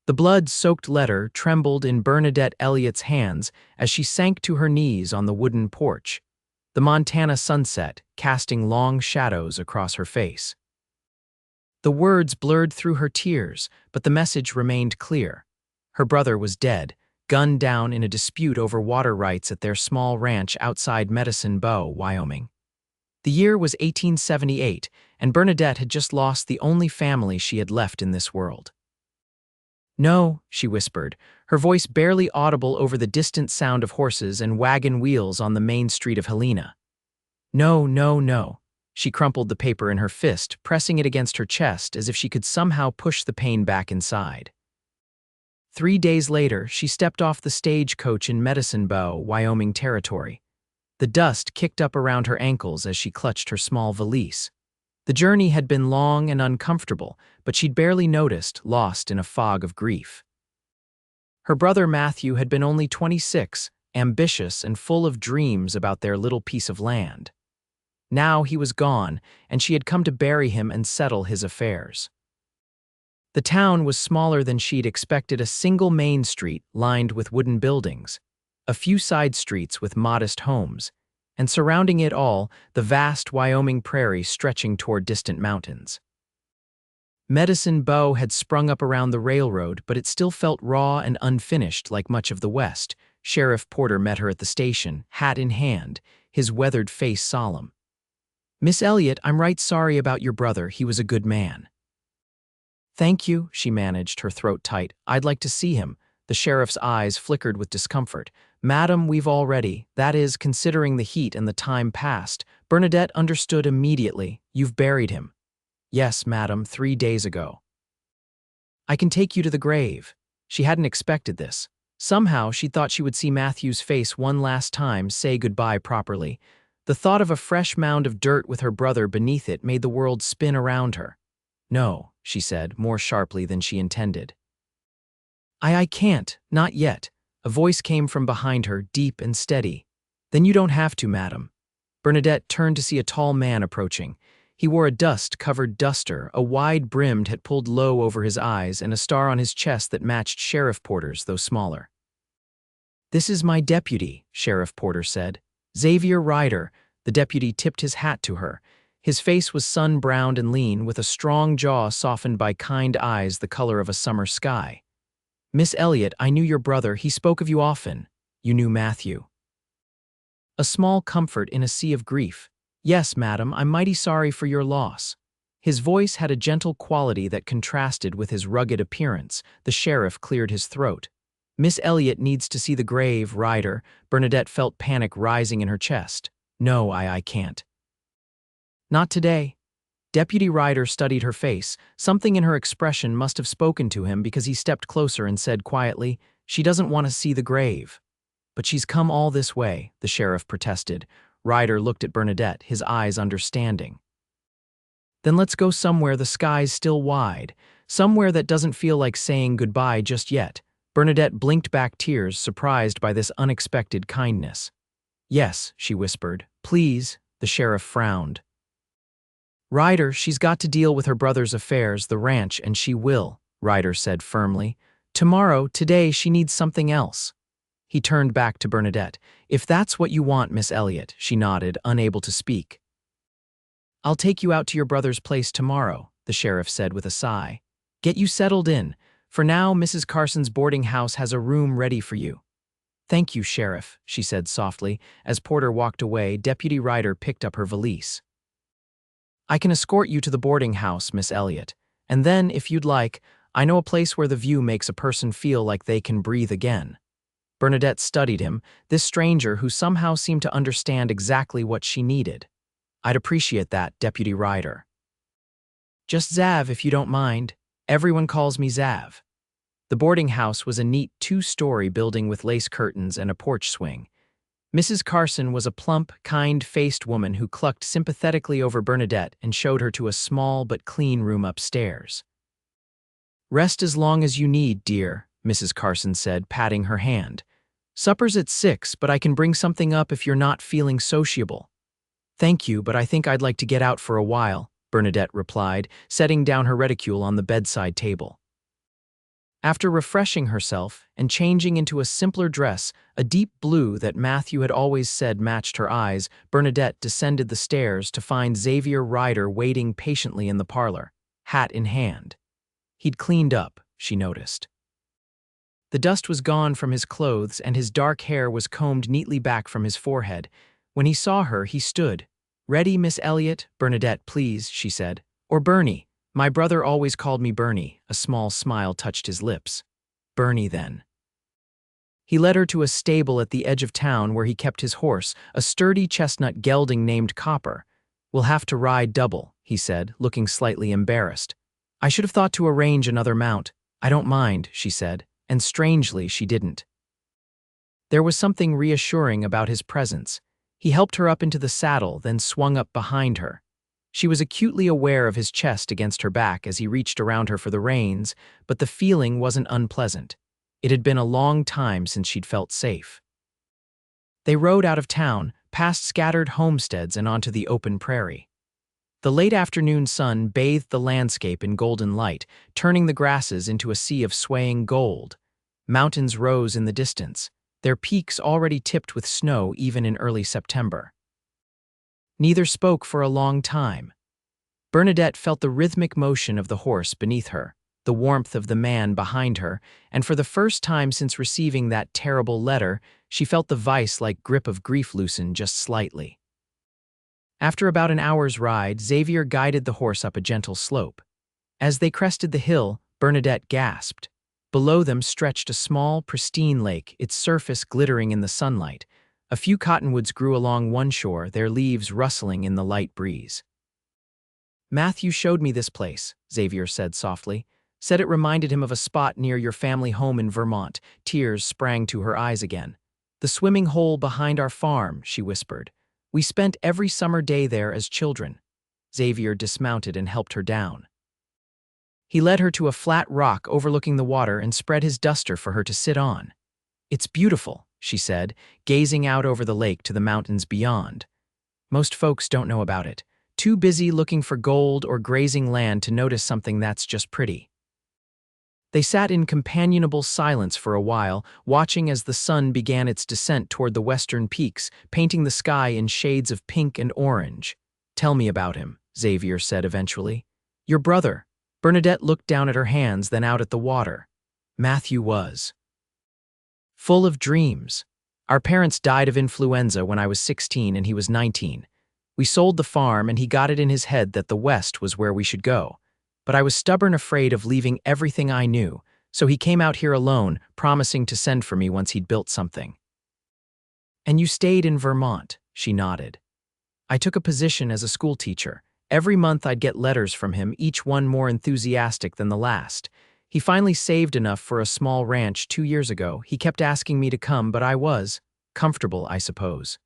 The blood-soaked letter trembled in Bernadette Elliott's hands as she sank to her knees on the wooden porch, the Montana sunset casting long shadows across her face. The words blurred through her tears, but the message remained clear. Her brother was dead, gunned down in a dispute over water rights at their small ranch outside Medicine Bow, Wyoming. The year was 1878, and Bernadette had just lost the only family she had left in this world. "No," she whispered, her voice barely audible over the distant sound of horses and wagon wheels on the main street of Helena. "No, no, no." She crumpled the paper in her fist, pressing it against her chest as if she could somehow push the pain back inside. 3 days later, she stepped off the stagecoach in Medicine Bow, Wyoming territory. The dust kicked up around her ankles as she clutched her small valise. The journey had been long and uncomfortable, but she'd barely noticed, lost in a fog of grief. Her brother Matthew had been only 26, ambitious and full of dreams about their little piece of land. Now he was gone, and she had come to bury him and settle his affairs. The town was smaller than she'd expected, a single main street lined with wooden buildings, a few side streets with modest homes, and surrounding it all, the vast Wyoming prairie stretching toward distant mountains. Medicine Bow had sprung up around the railroad, but it still felt raw and unfinished like much of the West. Sheriff Porter met her at the station, hat in hand, his weathered face solemn. "Miss Elliott, I'm right sorry about your brother. He was a good man." "Thank you," she managed, her throat tight. "I'd like to see him." The sheriff's eyes flickered with discomfort. "Madam, we've already, that is, considering the heat and the time past." Bernadette understood immediately. "You've buried him." "Yes, madam, 3 days ago." "I can take you to the grave." She hadn't expected this. Somehow, she thought she would see Matthew's face one last time, say goodbye properly. The thought of a fresh mound of dirt with her brother beneath it made the world spin around her. "No," she said, more sharply than she intended. I can't, not yet." A voice came from behind her, deep and steady. "Then you don't have to, madam." Bernadette turned to see a tall man approaching. He wore a dust-covered duster, a wide-brimmed hat pulled low over his eyes, and a star on his chest that matched Sheriff Porter's, though smaller. "This is my deputy," Sheriff Porter said. "Xavier Ryder." The deputy tipped his hat to her. His face was sun-browned and lean, with a strong jaw softened by kind eyes the color of a summer sky. "Miss Elliott, I knew your brother. He spoke of you often." "You knew Matthew." A small comfort in a sea of grief. "Yes, madam, I'm mighty sorry for your loss." His voice had a gentle quality that contrasted with his rugged appearance. The sheriff cleared his throat. "Miss Elliott needs to see the grave, Ryder." Bernadette felt panic rising in her chest. "No, I can't." "Not today." Deputy Ryder studied her face. Something in her expression must have spoken to him because he stepped closer and said quietly, "She doesn't want to see the grave." "But she's come all this way," the sheriff protested. Ryder looked at Bernadette, his eyes understanding. "Then let's go somewhere the sky's still wide, somewhere that doesn't feel like saying goodbye just yet." Bernadette blinked back tears, surprised by this unexpected kindness. "Yes," she whispered. "Please." The sheriff frowned. "Ryder, she's got to deal with her brother's affairs, the ranch, and she will," Ryder said firmly. Today, she needs something else." He turned back to Bernadette. "If that's what you want, Miss Elliott," she nodded, unable to speak. "I'll take you out to your brother's place tomorrow," the sheriff said with a sigh. "Get you settled in. For now, Mrs. Carson's boarding house has a room ready for you." "Thank you, Sheriff," she said softly. As Porter walked away, Deputy Ryder picked up her valise. "I can escort you to the boarding house, Miss Elliott. And then, if you'd like, I know a place where the view makes a person feel like they can breathe again." Bernadette studied him, this stranger who somehow seemed to understand exactly what she needed. "I'd appreciate that, Deputy Ryder." "Just Zav, if you don't mind. Everyone calls me Zav." The boarding house was a neat 2-story building with lace curtains and a porch swing. Mrs. Carson was a plump, kind-faced woman who clucked sympathetically over Bernadette and showed her to a small but clean room upstairs. "Rest as long as you need, dear," Mrs. Carson said, patting her hand. "Supper's at 6, but I can bring something up if you're not feeling sociable." "Thank you, but I think I'd like to get out for a while," Bernadette replied, setting down her reticule on the bedside table. After refreshing herself and changing into a simpler dress, a deep blue that Matthew had always said matched her eyes, Bernadette descended the stairs to find Xavier Ryder waiting patiently in the parlor, hat in hand. He'd cleaned up, she noticed. The dust was gone from his clothes and his dark hair was combed neatly back from his forehead. When he saw her, he stood. "Ready, Miss Elliott? Bernadette, please," she said. "Or Bernie. My brother always called me Bernie." A small smile touched his lips. "Bernie, then." He led her to a stable at the edge of town where he kept his horse, a sturdy chestnut gelding named Copper. "We'll have to ride double," he said, looking slightly embarrassed. "I should have thought to arrange another mount." "I don't mind," she said, and strangely she didn't. There was something reassuring about his presence. He helped her up into the saddle, then swung up behind her. She was acutely aware of his chest against her back as he reached around her for the reins, but the feeling wasn't unpleasant. It had been a long time since she'd felt safe. They rode out of town, past scattered homesteads and onto the open prairie. The late afternoon sun bathed the landscape in golden light, turning the grasses into a sea of swaying gold. Mountains rose in the distance, their peaks already tipped with snow even in early September. Neither spoke for a long time. Bernadette felt the rhythmic motion of the horse beneath her, the warmth of the man behind her, and for the first time since receiving that terrible letter, she felt the vice-like grip of grief loosen just slightly. After about an hour's ride, Xavier guided the horse up a gentle slope. As they crested the hill, Bernadette gasped. Below them stretched a small, pristine lake, its surface glittering in the sunlight. A few cottonwoods grew along one shore, their leaves rustling in the light breeze. "Matthew showed me this place," Xavier said softly. "Said it reminded him of a spot near your family home in Vermont." Tears sprang to her eyes again. "The swimming hole behind our farm," she whispered. "We spent every summer day there as children." Xavier dismounted and helped her down. He led her to a flat rock overlooking the water and spread his duster for her to sit on. "It's beautiful," she said, gazing out over the lake to the mountains beyond. "Most folks don't know about it. Too busy looking for gold or grazing land to notice something that's just pretty." They sat in companionable silence for a while, watching as the sun began its descent toward the western peaks, painting the sky in shades of pink and orange. "Tell me about him," Xavier said eventually. "Your brother." Bernadette looked down at her hands, then out at the water. "Matthew was full of dreams. Our parents died of influenza when I was 16 and he was 19. We sold the farm and he got it in his head that the West was where we should go. But I was stubborn, afraid of leaving everything I knew, so he came out here alone, promising to send for me once he'd built something." "And you stayed in Vermont," she nodded. "I took a position as a school teacher. Every month I'd get letters from him, each one more enthusiastic than the last. He finally saved enough for a small ranch 2 years ago. He kept asking me to come, but I was comfortable, I suppose.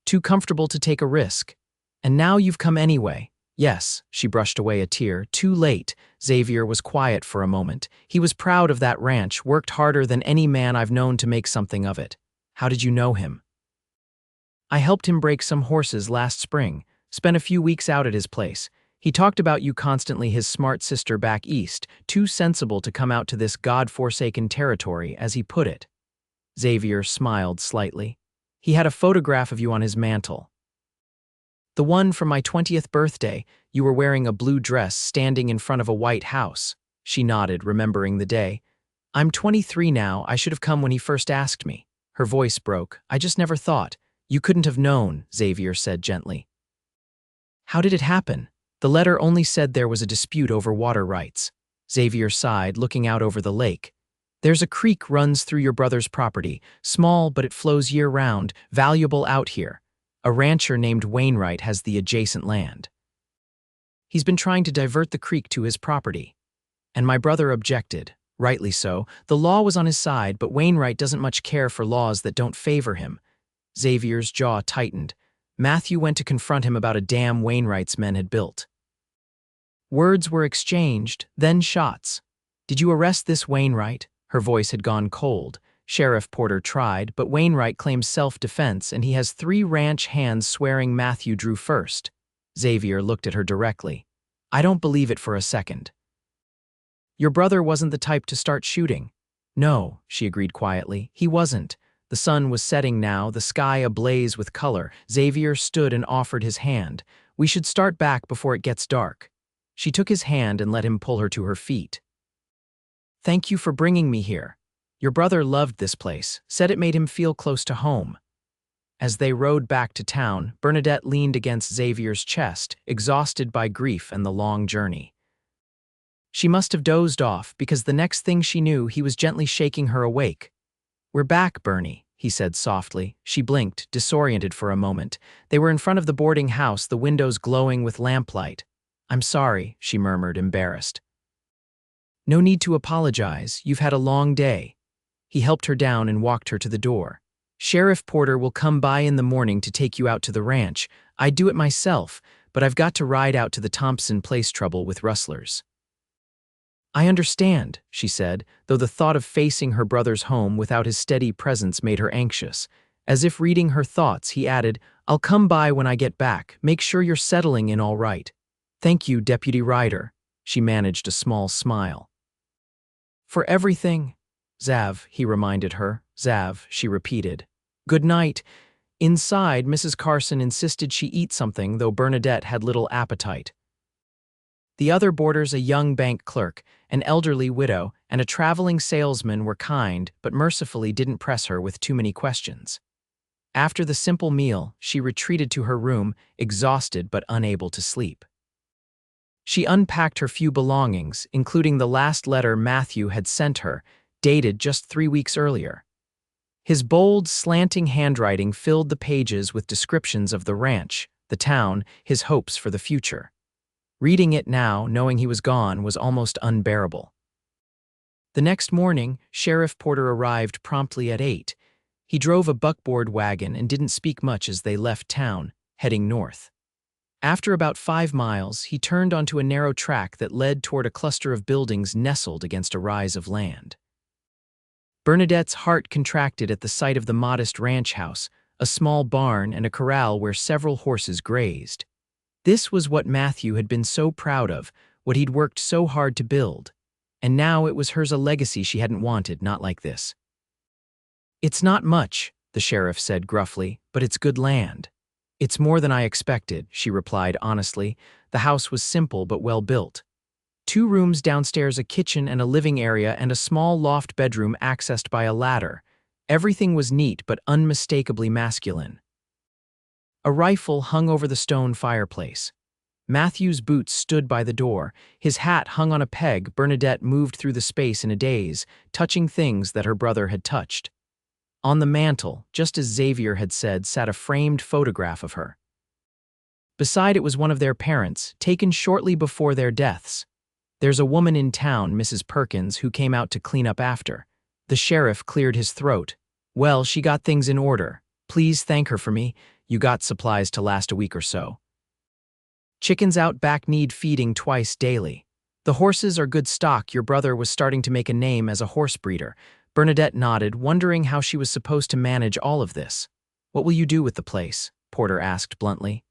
Too comfortable to take a risk. And now you've come anyway." "Yes," she brushed away a tear. "Too late." Xavier was quiet for a moment. He was proud of that ranch, worked harder than any man I've known to make something of it. "How did you know him?" "I helped him break some horses last spring. Spent a few weeks out at his place. He talked about you constantly, his smart sister back east, too sensible to come out to this God-forsaken territory, as he put it." Xavier smiled slightly. "He had a photograph of you on his mantle. The one from my 20th birthday. You were wearing a blue dress, standing in front of a white house." She nodded, remembering the day. "I'm 23 now. I should have come when he first asked me." Her voice broke. "I just never thought. You couldn't have known," Xavier said gently. "How did it happen?" "The letter only said there was a dispute over water rights." Xavier sighed, looking out over the lake. "There's a creek runs through your brother's property. Small, but it flows year-round. Valuable out here. A rancher named Wainwright has the adjacent land. He's been trying to divert the creek to his property. And my brother objected. Rightly so. The law was on his side, but Wainwright doesn't much care for laws that don't favor him." Xavier's jaw tightened. Matthew went to confront him about a dam Wainwright's men had built. Words were exchanged, then shots. "Did you arrest this Wainwright?" Her voice had gone cold. Sheriff Porter tried, but Wainwright claims self-defense, and he has 3 ranch hands swearing Matthew drew first. Xavier looked at her directly. "I don't believe it for a second." Your brother wasn't the type to start shooting. No, she agreed quietly. He wasn't. The sun was setting now, the sky ablaze with color. Xavier stood and offered his hand. We should start back before it gets dark. She took his hand and let him pull her to her feet. Thank you for bringing me here. Your brother loved this place, said it made him feel close to home. As they rode back to town, Bernadette leaned against Xavier's chest, exhausted by grief and the long journey. She must have dozed off because the next thing she knew, he was gently shaking her awake. We're back, Bernie, he said softly. She blinked, disoriented for a moment. They were in front of the boarding house, the windows glowing with lamplight. I'm sorry, she murmured, embarrassed. No need to apologize. You've had a long day. He helped her down and walked her to the door. Sheriff Porter will come by in the morning to take you out to the ranch. I'd do it myself, but I've got to ride out to the Thompson Place trouble with rustlers. I understand, she said, though the thought of facing her brother's home without his steady presence made her anxious. As if reading her thoughts, he added, I'll come by when I get back. Make sure you're settling in all right. Thank you, Deputy Ryder. She managed a small smile. For everything. Zav, he reminded her. Zav, she repeated. Good night. Inside, Mrs. Carson insisted she eat something, though Bernadette had little appetite. The other boarders, a young bank clerk, an elderly widow, and a traveling salesman were kind, but mercifully didn't press her with too many questions. After the simple meal, she retreated to her room, exhausted but unable to sleep. She unpacked her few belongings, including the last letter Matthew had sent her, dated just 3 weeks earlier. His bold, slanting handwriting filled the pages with descriptions of the ranch, the town, his hopes for the future. Reading it now, knowing he was gone, was almost unbearable. The next morning, Sheriff Porter arrived promptly at 8. He drove a buckboard wagon and didn't speak much as they left town, heading north. After about 5 miles, he turned onto a narrow track that led toward a cluster of buildings nestled against a rise of land. Bernadette's heart contracted at the sight of the modest ranch house, a small barn and a corral where several horses grazed. This was what Matthew had been so proud of, what he'd worked so hard to build. And now it was hers, a legacy she hadn't wanted, not like this. It's not much, the sheriff said gruffly, but it's good land. It's more than I expected, she replied honestly. The house was simple but well built. 2 rooms downstairs, a kitchen and a living area, and a small loft bedroom accessed by a ladder. Everything was neat but unmistakably masculine. A rifle hung over the stone fireplace. Matthew's boots stood by the door. His hat hung on a peg. Bernadette moved through the space in a daze, touching things that her brother had touched. On the mantel, just as Xavier had said, sat a framed photograph of her. Beside it was one of their parents, taken shortly before their deaths. There's a woman in town, Mrs. Perkins, who came out to clean up after. The sheriff cleared his throat. Well, she got things in order. Please thank her for me. You got supplies to last a week or so. Chickens out back need feeding twice daily. The horses are good stock. Your brother was starting to make a name as a horse breeder. Bernadette nodded, wondering how she was supposed to manage all of this. What will you do with the place? Porter asked bluntly.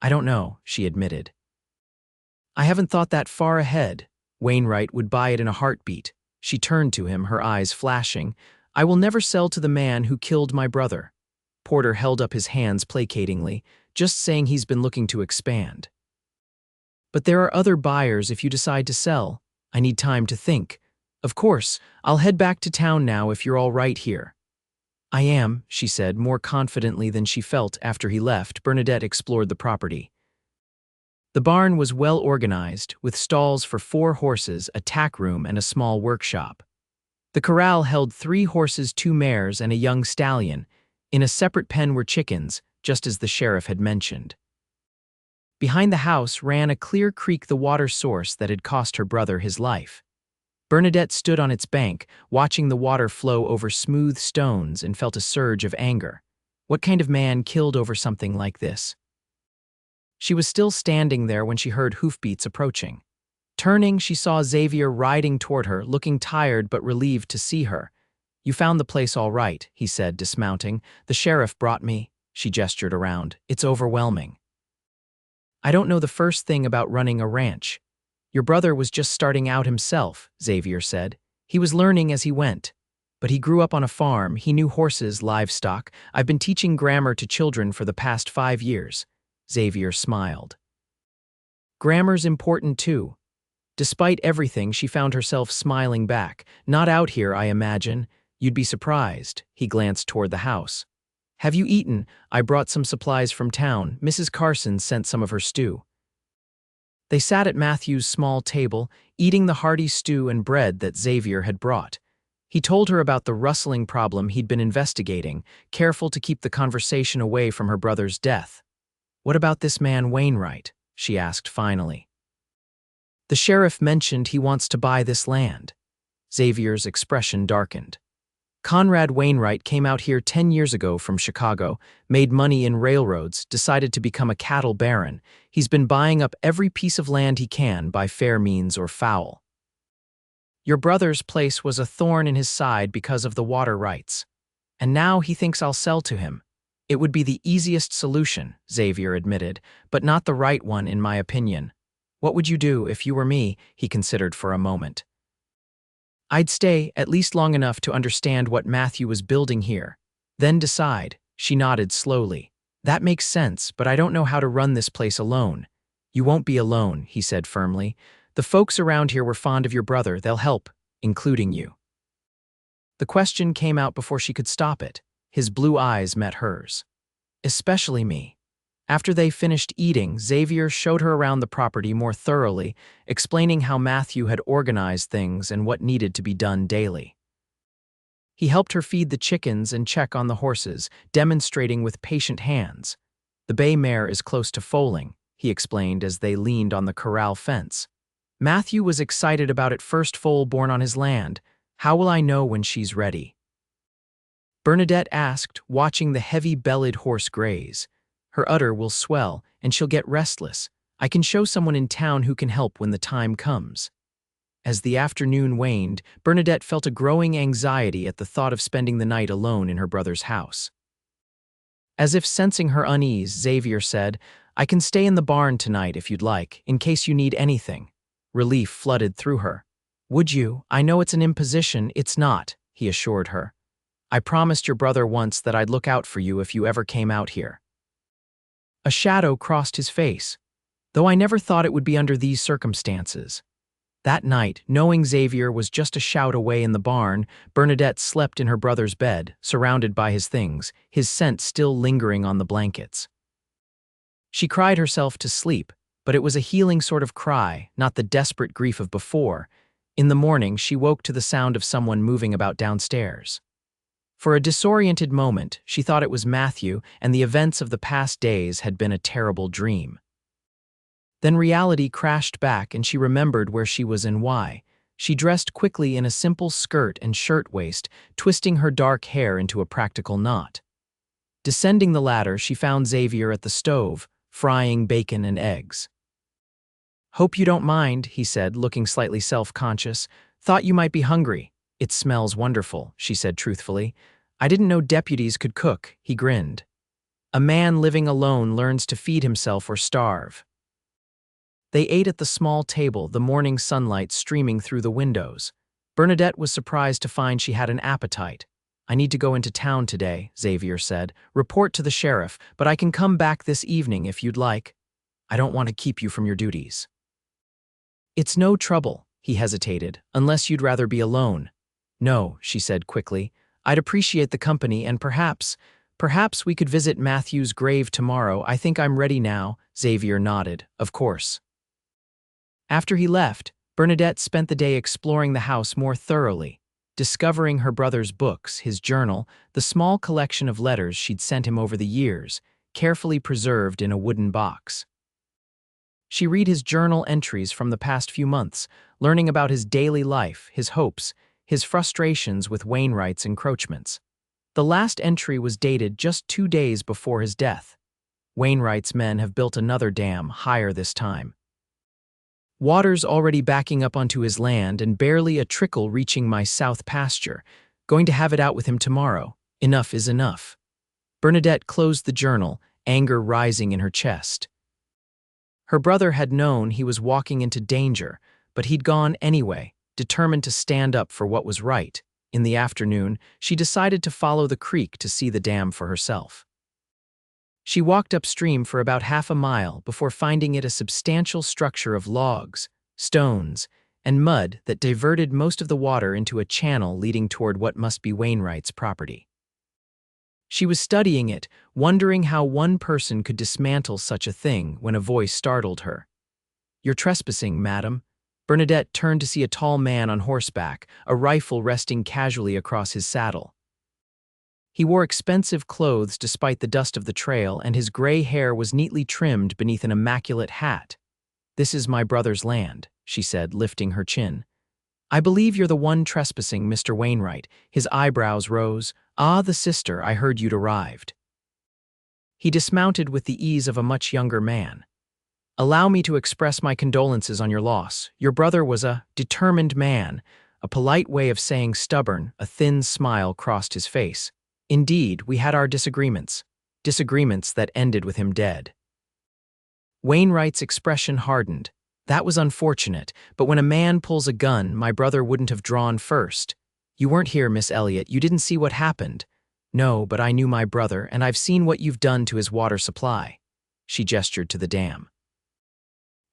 I don't know, she admitted. I haven't thought that far ahead. Wainwright would buy it in a heartbeat. She turned to him, her eyes flashing. I will never sell to the man who killed my brother. Porter held up his hands placatingly, just saying he's been looking to expand. But there are other buyers if you decide to sell. I need time to think. Of course, I'll head back to town now if you're all right here. I am, she said, more confidently than she felt after he left. Bernadette explored the property. The barn was well organized, with stalls for 4 horses, a tack room, and a small workshop. The corral held 3 horses, 2 mares, and a young stallion. In a separate pen were chickens, just as the sheriff had mentioned. Behind the house ran a clear creek, the water source that had cost her brother his life. Bernadette stood on its bank, watching the water flow over smooth stones, and felt a surge of anger. What kind of man killed over something like this? She was still standing there when she heard hoofbeats approaching. Turning, she saw Xavier riding toward her, looking tired but relieved to see her. You found the place all right, he said, dismounting. The sheriff brought me. She gestured around. It's overwhelming. I don't know the first thing about running a ranch. Your brother was just starting out himself, Xavier said. He was learning as he went. But he grew up on a farm, he knew horses, livestock. I've been teaching grammar to children for the past 5 years. Xavier smiled. Grammar's important too. Despite everything, she found herself smiling back. Not out here, I imagine. You'd be surprised. He glanced toward the house. Have you eaten? I brought some supplies from town. Mrs. Carson sent some of her stew. They sat at Matthew's small table, eating the hearty stew and bread that Xavier had brought. He told her about the rustling problem he'd been investigating, careful to keep the conversation away from her brother's death. What about this man Wainwright? She asked finally. The sheriff mentioned he wants to buy this land. Xavier's expression darkened. Conrad Wainwright came out here 10 years ago from Chicago, made money in railroads, decided to become a cattle baron. He's been buying up every piece of land he can by fair means or foul. Your brother's place was a thorn in his side because of the water rights. And now he thinks I'll sell to him. It would be the easiest solution, Xavier admitted, but not the right one in my opinion. What would you do if you were me? He considered for a moment. I'd stay at least long enough to understand what Matthew was building here. Then decide. She nodded slowly. That makes sense, but I don't know how to run this place alone. You won't be alone, he said firmly. The folks around here were fond of your brother. They'll help, including you. The question came out before she could stop it. His blue eyes met hers. Especially me. After they finished eating, Xavier showed her around the property more thoroughly, explaining how Matthew had organized things and what needed to be done daily. He helped her feed the chickens and check on the horses, demonstrating with patient hands. The bay mare is close to foaling, he explained as they leaned on the corral fence. Matthew was excited about its first foal born on his land. How will I know when she's ready? Bernadette asked, watching the heavy-bellied horse graze. Her udder will swell, and she'll get restless. I can show someone in town who can help when the time comes. As the afternoon waned, Bernadette felt a growing anxiety at the thought of spending the night alone in her brother's house. As if sensing her unease, Xavier said, I can stay in the barn tonight if you'd like, in case you need anything. Relief flooded through her. Would you? I know it's an imposition. It's not, he assured her. I promised your brother once that I'd look out for you if you ever came out here. A shadow crossed his face, though I never thought it would be under these circumstances. That night, knowing Xavier was just a shout away in the barn, Bernadette slept in her brother's bed, surrounded by his things, his scent still lingering on the blankets. She cried herself to sleep, but it was a healing sort of cry, not the desperate grief of before. In the morning, she woke to the sound of someone moving about downstairs. For a disoriented moment, she thought it was Matthew, and the events of the past days had been a terrible dream. Then reality crashed back and she remembered where she was and why. She dressed quickly in a simple skirt and shirtwaist, twisting her dark hair into a practical knot. Descending the ladder, she found Xavier at the stove, frying bacon and eggs. Hope you don't mind, he said, looking slightly self-conscious. Thought you might be hungry. It smells wonderful, she said truthfully. I didn't know deputies could cook, he grinned. A man living alone learns to feed himself or starve. They ate at the small table, the morning sunlight streaming through the windows. Bernadette was surprised to find she had an appetite. I need to go into town today, Xavier said. Report to the sheriff, but I can come back this evening if you'd like. I don't want to keep you from your duties. It's no trouble, he hesitated, unless you'd rather be alone. No, she said quickly. I'd appreciate the company and perhaps we could visit Matthew's grave tomorrow. I think I'm ready now, Xavier nodded. Of course. After he left, Bernadette spent the day exploring the house more thoroughly, discovering her brother's books, his journal, the small collection of letters she'd sent him over the years, carefully preserved in a wooden box. She read his journal entries from the past few months, learning about his daily life, his hopes, his frustrations with Wainwright's encroachments. The last entry was dated just 2 days before his death. Wainwright's men have built another dam, higher this time. Water's already backing up onto his land and barely a trickle reaching my south pasture. Going to have it out with him tomorrow. Enough is enough. Bernadette closed the journal, anger rising in her chest. Her brother had known he was walking into danger, but he'd gone anyway, determined to stand up for what was right. In the afternoon, she decided to follow the creek to see the dam for herself. She walked upstream for about half a mile before finding it a substantial structure of logs, stones, and mud that diverted most of the water into a channel leading toward what must be Wainwright's property. She was studying it, wondering how one person could dismantle such a thing when a voice startled her. "You're trespassing, madam." Bernadette turned to see a tall man on horseback, a rifle resting casually across his saddle. He wore expensive clothes despite the dust of the trail, and his gray hair was neatly trimmed beneath an immaculate hat. "This is my brother's land," she said, lifting her chin. "I believe you're the one trespassing, Mr. Wainwright." His eyebrows rose. "Ah, the sister, I heard you'd arrived." He dismounted with the ease of a much younger man. "Allow me to express my condolences on your loss. Your brother was a determined man." A polite way of saying stubborn, a thin smile crossed his face. "Indeed, we had our disagreements. Disagreements that ended with him dead." Wainwright's expression hardened. "That was unfortunate, but when a man pulls a gun, my brother wouldn't have drawn first. You weren't here, Miss Elliott. You didn't see what happened." "No, but I knew my brother, and I've seen what you've done to his water supply." She gestured to the dam.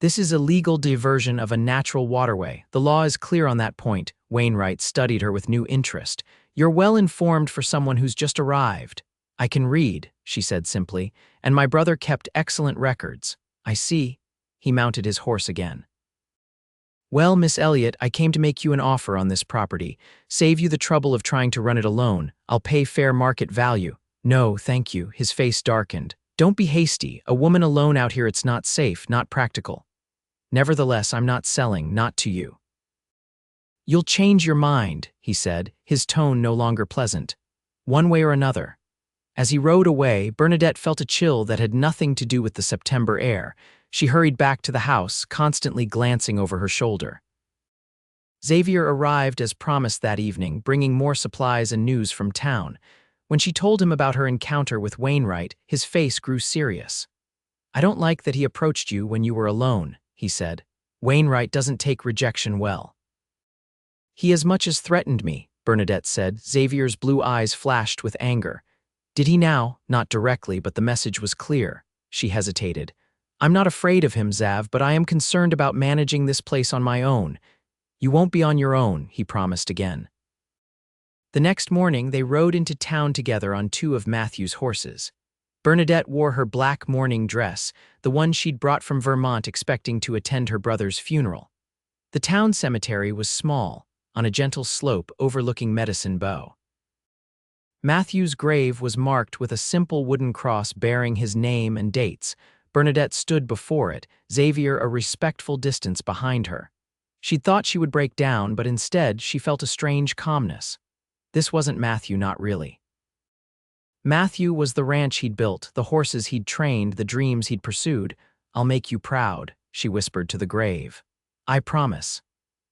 "This is a legal diversion of a natural waterway. The law is clear on that point." Wainwright studied her with new interest. "You're well informed for someone who's just arrived." "I can read," she said simply, "and my brother kept excellent records." "I see." He mounted his horse again. "Well, Miss Elliott, I came to make you an offer on this property. Save you the trouble of trying to run it alone. I'll pay fair market value." "No, thank you." His face darkened. "Don't be hasty. A woman alone out here, it's not safe, not practical. Nevertheless, I'm not selling, not to you." "You'll change your mind," he said, his tone no longer pleasant. "One way or another." As he rode away, Bernadette felt a chill that had nothing to do with the September air. She hurried back to the house, constantly glancing over her shoulder. Xavier arrived as promised that evening, bringing more supplies and news from town. When she told him about her encounter with Wainwright, his face grew serious. "I don't like that he approached you when you were alone," he said. "Wainwright doesn't take rejection well." "He as much as threatened me," Bernadette said. Xavier's blue eyes flashed with anger. "Did he now?" "Not directly, but the message was clear." She hesitated. "I'm not afraid of him, Xav, but I am concerned about managing this place on my own." "You won't be on your own," he promised again. The next morning, they rode into town together on two of Matthew's horses. Bernadette wore her black mourning dress, the one she'd brought from Vermont expecting to attend her brother's funeral. The town cemetery was small, on a gentle slope overlooking Medicine Bow. Matthew's grave was marked with a simple wooden cross bearing his name and dates. Bernadette stood before it, Xavier a respectful distance behind her. She'd thought she would break down, but instead she felt a strange calmness. This wasn't Matthew, not really. Matthew was the ranch he'd built, the horses he'd trained, the dreams he'd pursued. "I'll make you proud," she whispered to the grave. "I promise."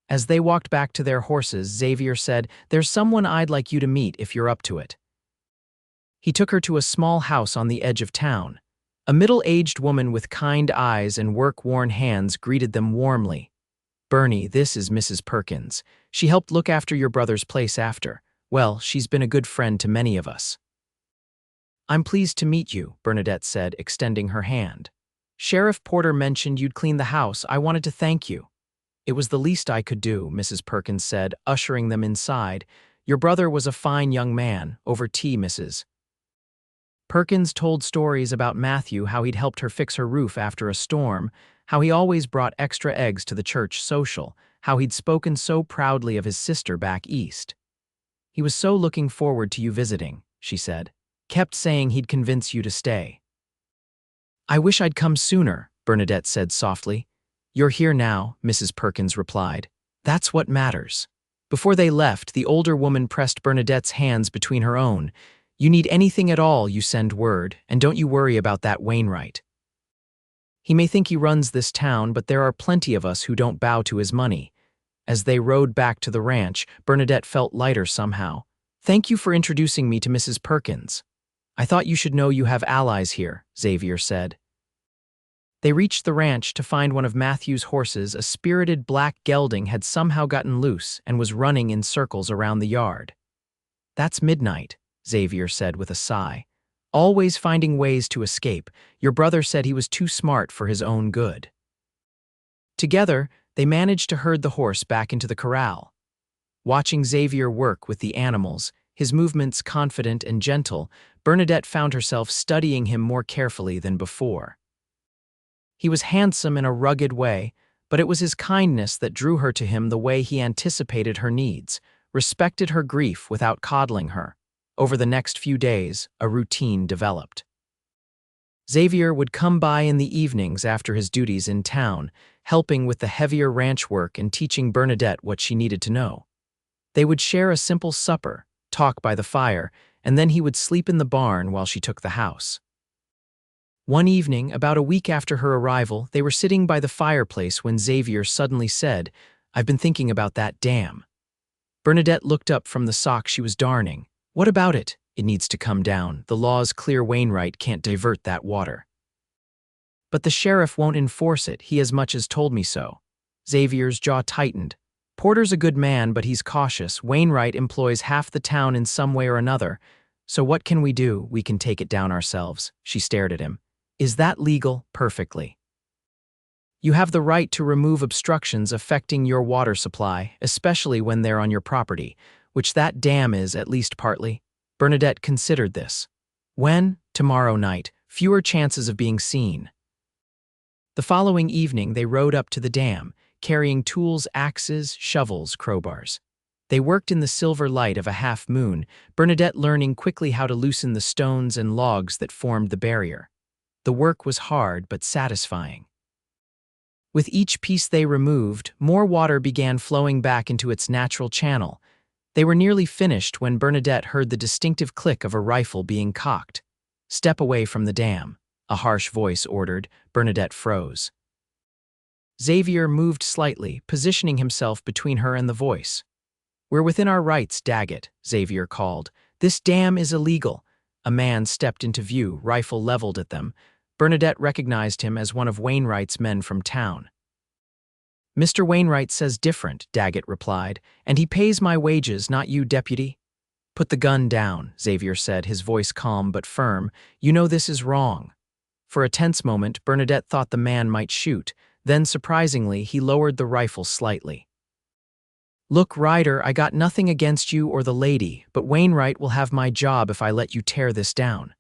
As they walked back to their horses, Xavier said, "There's someone I'd like you to meet if you're up to it." He took her to a small house on the edge of town. A middle-aged woman with kind eyes and work-worn hands greeted them warmly. "Bernie, this is Mrs. Perkins. She helped look after your brother's place after. Well, she's been a good friend to many of us." "I'm pleased to meet you," Bernadette said, extending her hand. "Sheriff Porter mentioned you'd clean the house. I wanted to thank you." "It was the least I could do," Mrs. Perkins said, ushering them inside. "Your brother was a fine young man. Over tea, Mrs." Perkins told stories about Matthew, how he'd helped her fix her roof after a storm, how he always brought extra eggs to the church social, how he'd spoken so proudly of his sister back east. "He was so looking forward to you visiting," she said. "Kept saying he'd convince you to stay." "I wish I'd come sooner," Bernadette said softly. "You're here now," Mrs. Perkins replied. "That's what matters." Before they left, the older woman pressed Bernadette's hands between her own. "You need anything at all, you send word, and don't you worry about that Wainwright. He may think he runs this town, but there are plenty of us who don't bow to his money." As they rode back to the ranch, Bernadette felt lighter somehow. "Thank you for introducing me to Mrs. Perkins." "I thought you should know you have allies here," Xavier said. They reached the ranch to find one of Matthew's horses. A spirited black gelding had somehow gotten loose and was running in circles around the yard. "That's midnight," Xavier said with a sigh. "Always finding ways to escape. Your brother said he was too smart for his own good." Together, they managed to herd the horse back into the corral. Watching Xavier work with the animals, his movements confident and gentle, Bernadette found herself studying him more carefully than before. He was handsome in a rugged way, but it was his kindness that drew her to him. The way he anticipated her needs, respected her grief without coddling her. Over the next few days, a routine developed. Xavier would come by in the evenings after his duties in town, helping with the heavier ranch work and teaching Bernadette what she needed to know. They would share a simple supper, talk by the fire, and then he would sleep in the barn while she took the house. One evening, about a week after her arrival, they were sitting by the fireplace when Xavier suddenly said, "I've been thinking about that dam." Bernadette looked up from the sock she was darning. "What about it?" "It needs to come down. The law's clear. Wainwright can't divert that water." "But the sheriff won't enforce it. He as much as told me so." Xavier's jaw tightened. "Porter's a good man, but he's cautious. Wainwright employs half the town in some way or another. So what can we do? We can take it down ourselves." She stared at him. "Is that legal?" "Perfectly. You have the right to remove obstructions affecting your water supply, especially when they're on your property, which that dam is, at least partly." Bernadette considered this. "When?" "Tomorrow night. Fewer chances of being seen." The following evening they rode up to the dam, carrying tools, axes, shovels, crowbars. They worked in the silver light of a half-moon, Bernadette learning quickly how to loosen the stones and logs that formed the barrier. The work was hard but satisfying. With each piece they removed, more water began flowing back into its natural channel. They were nearly finished when Bernadette heard the distinctive click of a rifle being cocked. "Step away from the dam," a harsh voice ordered. Bernadette froze. Xavier moved slightly, positioning himself between her and the voice. "We're within our rights, Daggett," Xavier called. "This dam is illegal." A man stepped into view, rifle leveled at them. Bernadette recognized him as one of Wainwright's men from town. "Mr. Wainwright says different," Daggett replied, "and he pays my wages, not you, deputy." "Put the gun down," Xavier said, his voice calm but firm. "You know this is wrong." For a tense moment, Bernadette thought the man might shoot. Then, surprisingly, he lowered the rifle slightly. "Look, Ryder, I got nothing against you or the lady, but Wainwright will have my job if I let you tear this down."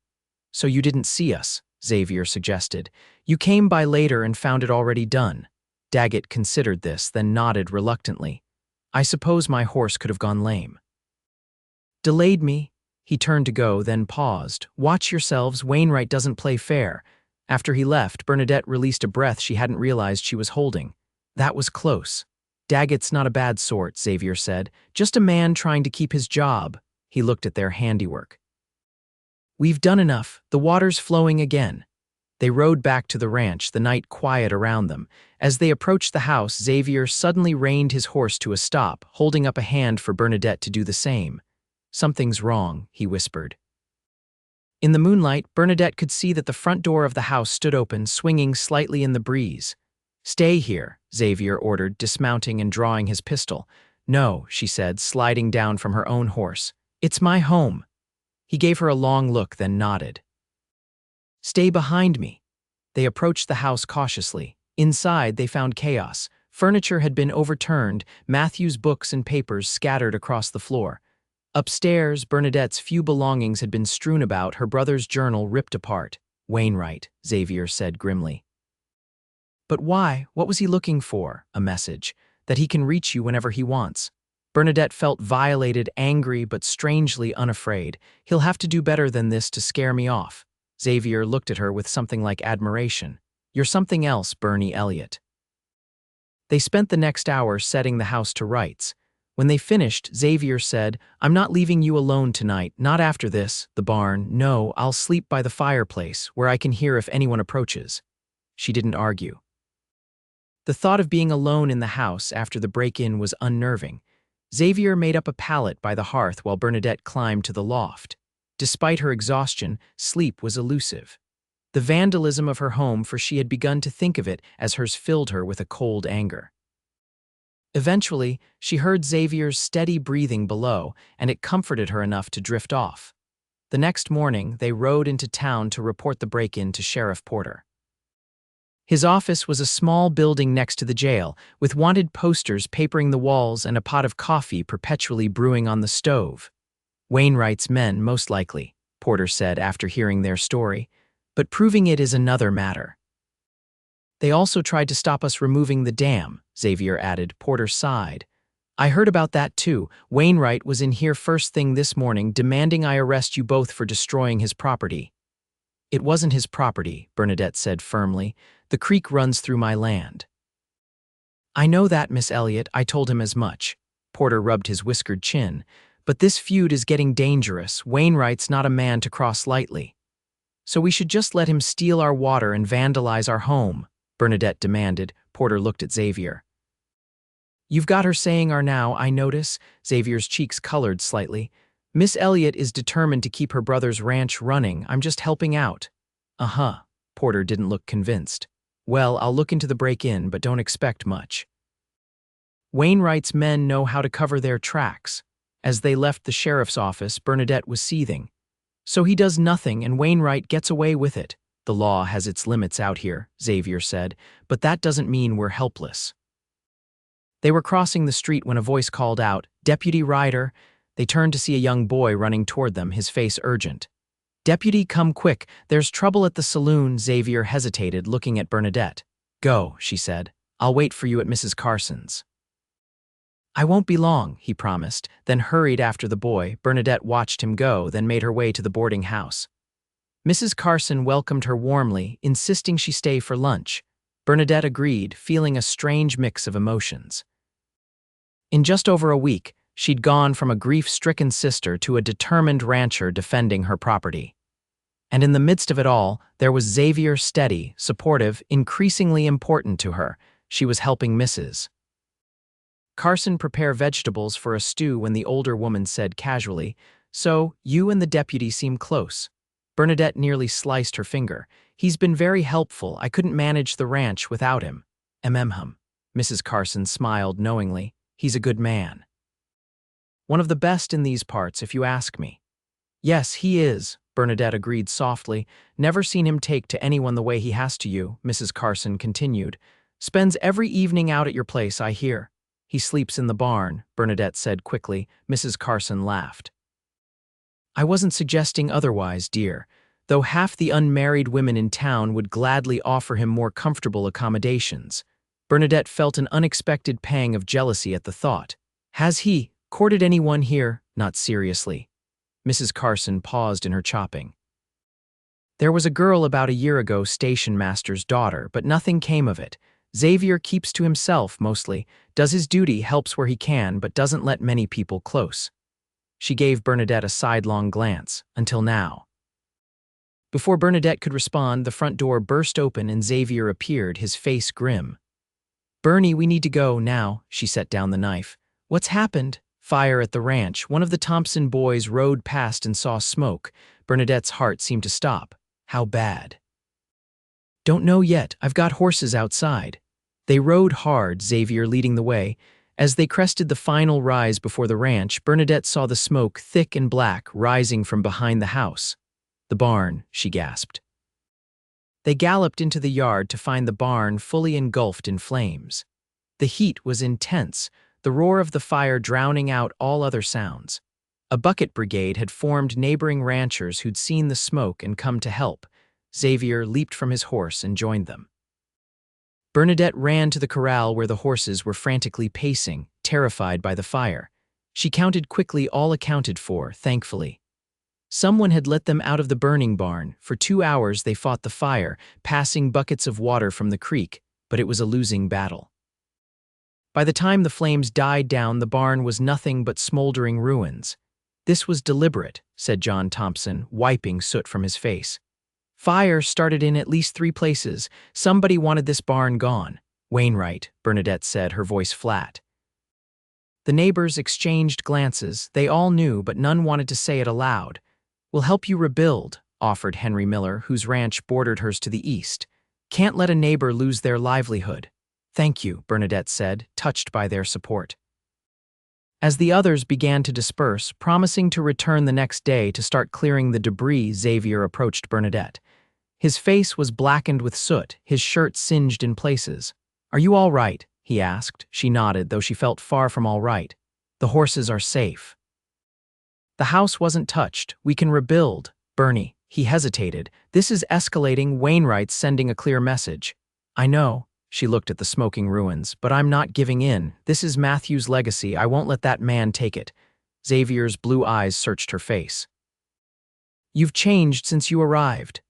"So you didn't see us," Xavier suggested. "You came by later and found it already done." Daggett considered this, then nodded reluctantly. "I suppose my horse could have gone lame." "Delayed me." He turned to go, then paused. "Watch yourselves, Wainwright doesn't play fair." After he left, Bernadette released a breath she hadn't realized she was holding. "That was close." "Daggett's not a bad sort," Xavier said. "Just a man trying to keep his job." He looked at their handiwork. "We've done enough. The water's flowing again." They rode back to the ranch, the night quiet around them. As they approached the house, Xavier suddenly reined his horse to a stop, holding up a hand for Bernadette to do the same. "Something's wrong," he whispered. In the moonlight, Bernadette could see that the front door of the house stood open, swinging slightly in the breeze. "Stay here," Xavier ordered, dismounting and drawing his pistol. "No," she said, sliding down from her own horse. "It's my home." He gave her a long look, then nodded. "Stay behind me." They approached the house cautiously. Inside, they found chaos. Furniture had been overturned, Matthew's books and papers scattered across the floor. Upstairs, Bernadette's few belongings had been strewn about, her brother's journal ripped apart. "Wainwright," Xavier said grimly. "But why? What was he looking for?" "A message. That he can reach you whenever he wants." Bernadette felt violated, angry, but strangely unafraid. "He'll have to do better than this to scare me off." Xavier looked at her with something like admiration. "You're something else, Bernie Elliott." They spent the next hour setting the house to rights. When they finished, Xavier said, "I'm not leaving you alone tonight, not after this, the barn. No, I'll sleep by the fireplace, where I can hear if anyone approaches." She didn't argue. The thought of being alone in the house after the break-in was unnerving. Xavier made up a pallet by the hearth while Bernadette climbed to the loft. Despite her exhaustion, sleep was elusive. The vandalism of her home, for she had begun to think of it as hers, filled her with a cold anger. Eventually, she heard Xavier's steady breathing below, and it comforted her enough to drift off. The next morning, they rode into town to report the break-in to Sheriff Porter. His office was a small building next to the jail, with wanted posters papering the walls and a pot of coffee perpetually brewing on the stove. Wainwright's men, most likely, Porter said after hearing their story, but proving it is another matter. They also tried to stop us removing the dam, Xavier added. Porter sighed. I heard about that too. Wainwright was in here first thing this morning demanding I arrest you both for destroying his property. It wasn't his property, Bernadette said firmly. The creek runs through my land. I know that, Miss Elliott. I told him as much. Porter rubbed his whiskered chin. But this feud is getting dangerous. Wainwright's not a man to cross lightly. So we should just let him steal our water and vandalize our home, Bernadette demanded. Porter looked at Xavier. You've got her saying our now, I notice. Xavier's cheeks colored slightly. Miss Elliott is determined to keep her brother's ranch running. I'm just helping out. Uh-huh. Porter didn't look convinced. Well, I'll look into the break-in, but don't expect much. Wainwright's men know how to cover their tracks. As they left the sheriff's office, Bernadette was seething. So he does nothing and Wainwright gets away with it. The law has its limits out here, Xavier said, but that doesn't mean we're helpless. They were crossing the street when a voice called out, Deputy Ryder. They turned to see a young boy running toward them, his face urgent. Deputy, come quick. There's trouble at the saloon. Xavier hesitated, looking at Bernadette. Go, she said. I'll wait for you at Mrs. Carson's. I won't be long, he promised, then hurried after the boy. Bernadette watched him go, then made her way to the boarding house. Mrs. Carson welcomed her warmly, insisting she stay for lunch. Bernadette agreed, feeling a strange mix of emotions. In just over a week, she'd gone from a grief-stricken sister to a determined rancher defending her property. And in the midst of it all, there was Xavier, steady, supportive, increasingly important to her. She was helping Mrs. Carson prepare vegetables for a stew when the older woman said casually, So, you and the deputy seem close. Bernadette nearly sliced her finger. He's been very helpful. I couldn't manage the ranch without him. Mrs. Carson smiled knowingly. He's a good man. One of the best in these parts, if you ask me. Yes, he is, Bernadette agreed softly. Never seen him take to anyone the way he has to you, Mrs. Carson continued. Spends every evening out at your place, I hear. He sleeps in the barn, Bernadette said quickly. Mrs. Carson laughed. I wasn't suggesting otherwise, dear, though half the unmarried women in town would gladly offer him more comfortable accommodations. Bernadette felt an unexpected pang of jealousy at the thought. Has he courted anyone here? Not seriously. Mrs. Carson paused in her chopping. There was a girl about a year ago, station master's daughter, but nothing came of it. Xavier keeps to himself mostly, does his duty, helps where he can, but doesn't let many people close. She gave Bernadette a sidelong glance, until now. Before Bernadette could respond, the front door burst open and Xavier appeared, his face grim. Bernie, we need to go now, she set down the knife. What's happened? Fire at the ranch. One of the Thompson boys rode past and saw smoke. Bernadette's heart seemed to stop. How bad? Don't know yet. I've got horses outside. They rode hard, Xavier leading the way. As they crested the final rise before the ranch, Bernadette saw the smoke, thick and black, rising from behind the house. The barn, she gasped. They galloped into the yard to find the barn fully engulfed in flames. The heat was intense, the roar of the fire drowning out all other sounds. A bucket brigade had formed neighboring ranchers who'd seen the smoke and come to help. Xavier leaped from his horse and joined them. Bernadette ran to the corral where the horses were frantically pacing, terrified by the fire. She counted quickly, all accounted for, thankfully. Someone had let them out of the burning barn. For 2 hours they fought the fire, passing buckets of water from the creek, but it was a losing battle. By the time the flames died down, the barn was nothing but smoldering ruins. This was deliberate, said John Thompson, wiping soot from his face. Fire started in at least 3 places. Somebody wanted this barn gone. Wainwright, Bernadette said, her voice flat. The neighbors exchanged glances. They all knew, but none wanted to say it aloud. We'll help you rebuild, offered Henry Miller, whose ranch bordered hers to the east. Can't let a neighbor lose their livelihood. Thank you, Bernadette said, touched by their support. As the others began to disperse, promising to return the next day to start clearing the debris, Xavier approached Bernadette. His face was blackened with soot, his shirt singed in places. Are you all right? He asked. She nodded, though she felt far from all right. The horses are safe. The house wasn't touched. We can rebuild. Bernie. He hesitated. This is escalating. Wainwright's sending a clear message. I know. She looked at the smoking ruins. But I'm not giving in. This is Matthew's legacy. I won't let that man take it. Xavier's blue eyes searched her face. You've changed since you arrived.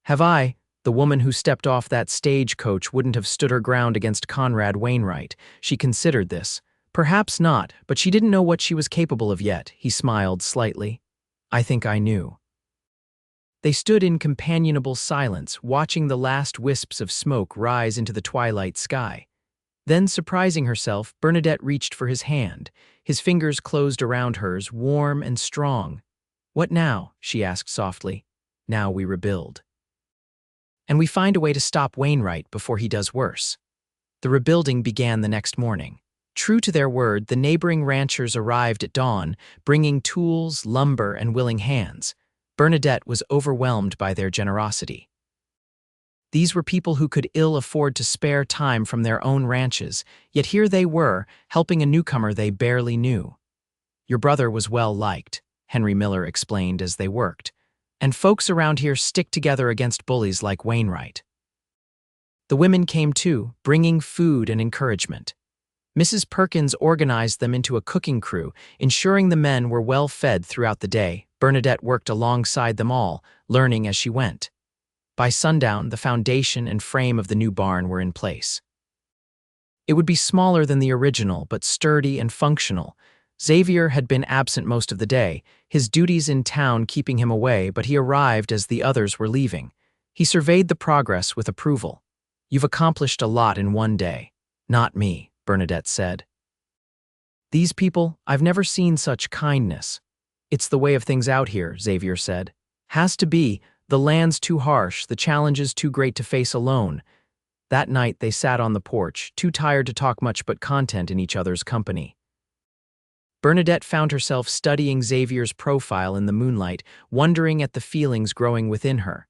Have I? The woman who stepped off that stagecoach wouldn't have stood her ground against Conrad Wainwright. She considered this. Perhaps not, but she didn't know what she was capable of yet. He smiled slightly. I think I knew. They stood in companionable silence, watching the last wisps of smoke rise into the twilight sky. Then, surprising herself, Bernadette reached for his hand. His fingers closed around hers, warm and strong. What now? She asked softly. Now we rebuild. And we find a way to stop Wainwright before he does worse. The rebuilding began the next morning. True to their word, the neighboring ranchers arrived at dawn, bringing tools, lumber, and willing hands. Bernadette was overwhelmed by their generosity. These were people who could ill afford to spare time from their own ranches, yet here they were, helping a newcomer they barely knew. Your brother was well liked, Henry Miller explained as they worked, and folks around here stick together against bullies like Wainwright. The women came too, bringing food and encouragement. Mrs. Perkins organized them into a cooking crew, ensuring the men were well fed throughout the day. Bernadette worked alongside them all, learning as she went. By sundown, the foundation and frame of the new barn were in place. It would be smaller than the original, but sturdy and functional. Xavier had been absent most of the day, his duties in town keeping him away, but he arrived as the others were leaving. He surveyed the progress with approval. You've accomplished a lot in one day. Not me, Bernadette said. These people, I've never seen such kindness. It's the way of things out here, Xavier said. Has to be. The land's too harsh, the challenges too great to face alone. That night they sat on the porch, too tired to talk much but content in each other's company. Bernadette found herself studying Xavier's profile in the moonlight, wondering at the feelings growing within her.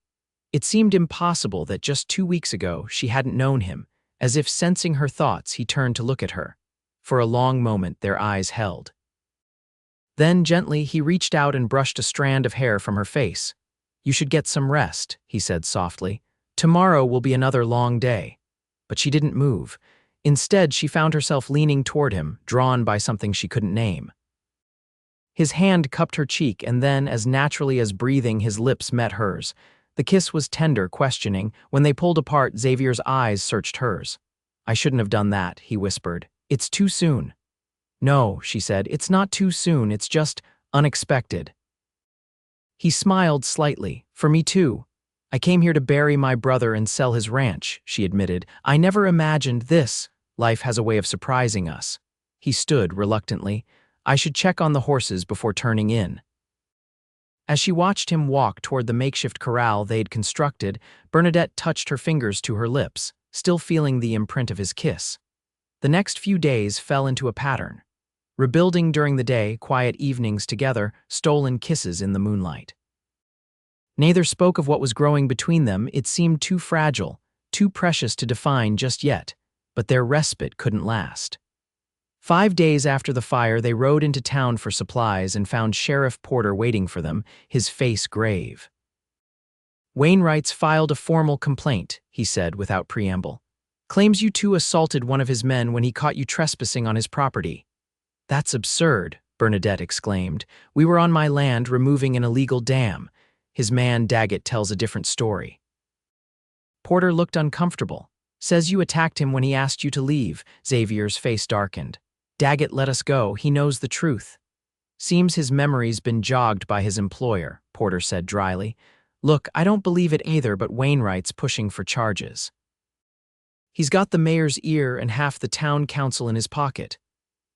It seemed impossible that just 2 weeks ago she hadn't known him. As if sensing her thoughts, he turned to look at her. For a long moment their eyes held. Then, gently, he reached out and brushed a strand of hair from her face. You should get some rest, he said softly. Tomorrow will be another long day. But she didn't move. Instead, she found herself leaning toward him, drawn by something she couldn't name. His hand cupped her cheek, and then, as naturally as breathing, his lips met hers. The kiss was tender, questioning. When they pulled apart, Xavier's eyes searched hers. I shouldn't have done that, he whispered. It's too soon. No, she said, it's not too soon, it's just unexpected. He smiled slightly. For me too. I came here to bury my brother and sell his ranch, she admitted. I never imagined this. Life has a way of surprising us. He stood reluctantly. I should check on the horses before turning in. As she watched him walk toward the makeshift corral they'd constructed, Bernadette touched her fingers to her lips, still feeling the imprint of his kiss. The next few days fell into a pattern. Rebuilding during the day, quiet evenings together, stolen kisses in the moonlight. Neither spoke of what was growing between them. It seemed too fragile, too precious to define just yet, but their respite couldn't last. 5 days after the fire, they rode into town for supplies and found Sheriff Porter waiting for them, his face grave. Wainwright's filed a formal complaint, he said without preamble. Claims you two assaulted one of his men when he caught you trespassing on his property. That's absurd, Bernadette exclaimed. We were on my land removing an illegal dam. His man Daggett tells a different story. Porter looked uncomfortable. Says you attacked him when he asked you to leave. Xavier's face darkened. Daggett let us go. He knows the truth. Seems his memory's been jogged by his employer, Porter said dryly. Look, I don't believe it either, but Wainwright's pushing for charges. He's got the mayor's ear and half the town council in his pocket.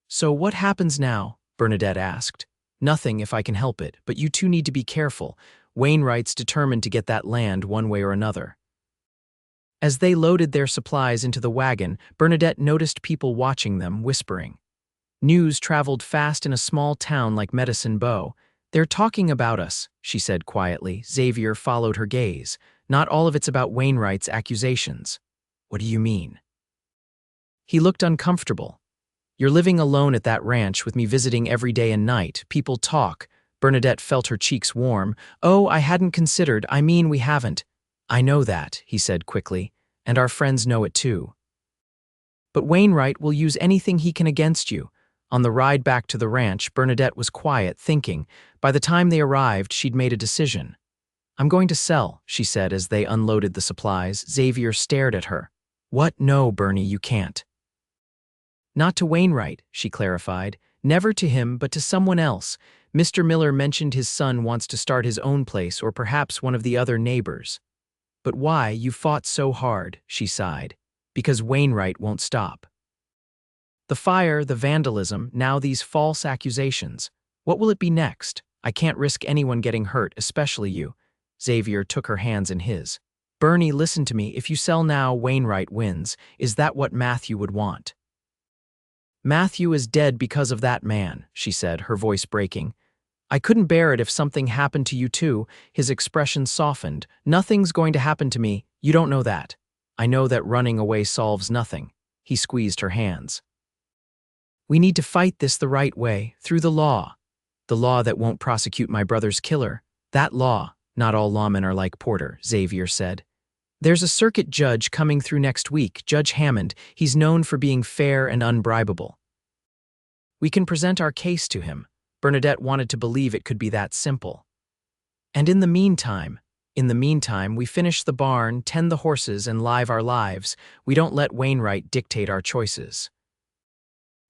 So what happens now? Bernadette asked. Nothing if I can help it, but you two need to be careful. Wainwright's determined to get that land one way or another. As they loaded their supplies into the wagon, Bernadette noticed people watching them, whispering. News traveled fast in a small town like Medicine Bow. "They're talking about us," she said quietly. Xavier followed her gaze. "Not all of it's about Wainwright's accusations." "What do you mean?" He looked uncomfortable. "You're living alone at that ranch with me visiting every day and night. People talk." Bernadette felt her cheeks warm. "Oh, I hadn't considered. I mean, we haven't." "I know that," he said quickly, "and our friends know it too. But Wainwright will use anything he can against you." On the ride back to the ranch, Bernadette was quiet, thinking. By the time they arrived, she'd made a decision. "I'm going to sell," she said as they unloaded the supplies. Xavier stared at her. "What? No, Bernie, you can't." "Not to Wainwright," she clarified. "Never to him, but to someone else. Mr. Miller mentioned his son wants to start his own place, or perhaps one of the other neighbors." "But why? You fought so hard," she sighed. "Because Wainwright won't stop. The fire, the vandalism, now these false accusations. What will it be next? I can't risk anyone getting hurt, especially you." Xavier took her hands in his. "Bernie, listen to me. If you sell now, Wainwright wins. Is that what Matthew would want?" "Matthew is dead because of that man," she said, her voice breaking. "I couldn't bear it if something happened to you too." His expression softened. "Nothing's going to happen to me. You don't know that. I know that running away solves nothing." He squeezed her hands. "We need to fight this the right way, through the law. The law that won't prosecute my brother's killer. That law." "Not all lawmen are like Porter," Xavier said. "There's a circuit judge coming through next week, Judge Hammond. He's known for being fair and unbribable. We can present our case to him." Bernadette wanted to believe it could be that simple. "And in the meantime, we finish the barn, tend the horses, and live our lives. We don't let Wainwright dictate our choices."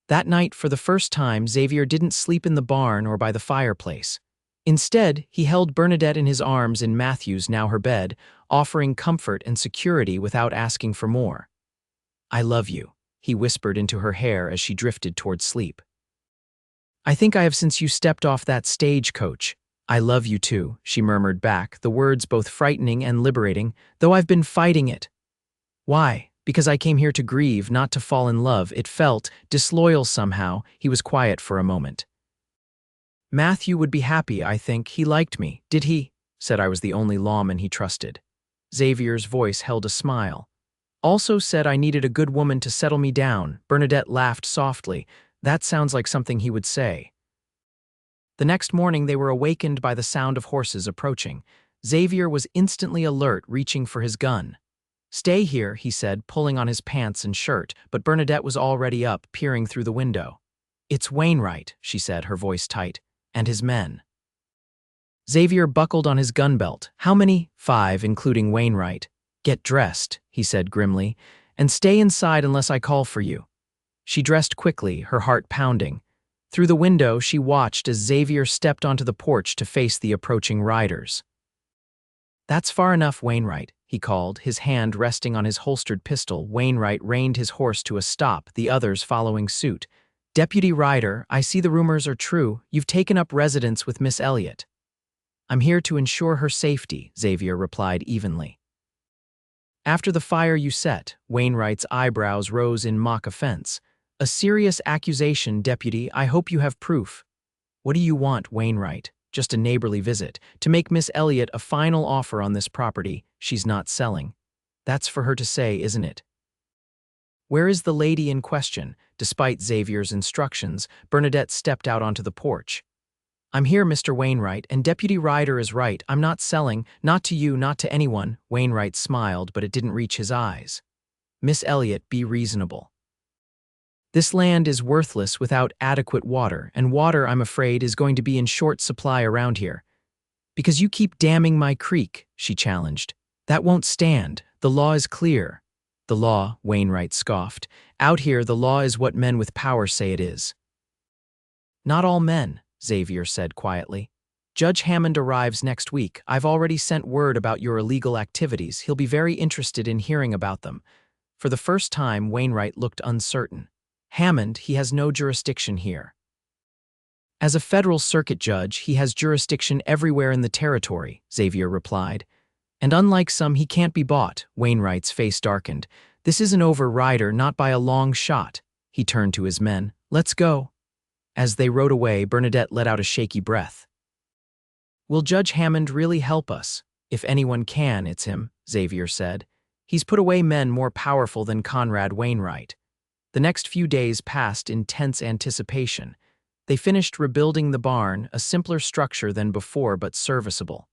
That night, for the first time, Xavier didn't sleep in the barn or by the fireplace. Instead, he held Bernadette in his arms in Matthew's, now her bed, offering comfort and security without asking for more. "I love you," he whispered into her hair as she drifted toward sleep. "I think I have since you stepped off that stagecoach." "I love you too," she murmured back, the words both frightening and liberating, "though I've been fighting it." "Why?" "Because I came here to grieve, not to fall in love." It felt disloyal somehow. He was quiet for a moment. "Matthew would be happy, I think. He liked me." "Did he?" "Said I was the only lawman he trusted." Xavier's voice held a smile. "Also said I needed a good woman to settle me down." Bernadette laughed softly. "That sounds like something he would say." The next morning they were awakened by the sound of horses approaching. Xavier was instantly alert, reaching for his gun. "Stay here," he said, pulling on his pants and shirt, but Bernadette was already up, peering through the window. "It's Wainwright," she said, her voice tight, "and his men." Xavier buckled on his gun belt. "How many?" "5, including Wainwright." "Get dressed," he said grimly, "and stay inside unless I call for you." She dressed quickly, her heart pounding. Through the window, she watched as Xavier stepped onto the porch to face the approaching riders. "That's far enough, Wainwright," he called, his hand resting on his holstered pistol. Wainwright reined his horse to a stop, the others following suit. "Deputy Ryder, I see the rumors are true. You've taken up residence with Miss Elliott." "I'm here to ensure her safety," Xavier replied evenly. "After the fire you set," Wainwright's eyebrows rose in mock offense. "A serious accusation, Deputy. I hope you have proof." "What do you want, Wainwright?" "Just a neighborly visit, to make Miss Elliott a final offer on this property. She's not selling." "That's for her to say, isn't it?" "Where is the lady in question?" Despite Xavier's instructions, Bernadette stepped out onto the porch. "I'm here, Mr. Wainwright, and Deputy Ryder is right. I'm not selling, not to you, not to anyone." Wainwright smiled, but it didn't reach his eyes. "Miss Elliott, be reasonable. This land is worthless without adequate water, and water, I'm afraid, is going to be in short supply around here." "Because you keep damming my creek," she challenged. "That won't stand. The law is clear." "The law," Wainwright scoffed. "Out here, the law is what men with power say it is." "Not all men," Xavier said quietly. "Judge Hammond arrives next week. I've already sent word about your illegal activities. He'll be very interested in hearing about them." For the first time, Wainwright looked uncertain. "Hammond, he has no jurisdiction here." As a federal circuit judge, he has jurisdiction everywhere in the territory, Xavier replied. And unlike some, he can't be bought. Wainwright's face darkened. This isn't over, Ryder, not by a long shot. He turned to his men. Let's go. As they rode away, Bernadette let out a shaky breath. Will Judge Hammond really help us? If anyone can, it's him, Xavier said. He's put away men more powerful than Conrad Wainwright. The next few days passed in tense anticipation. They finished rebuilding the barn, a simpler structure than before but serviceable.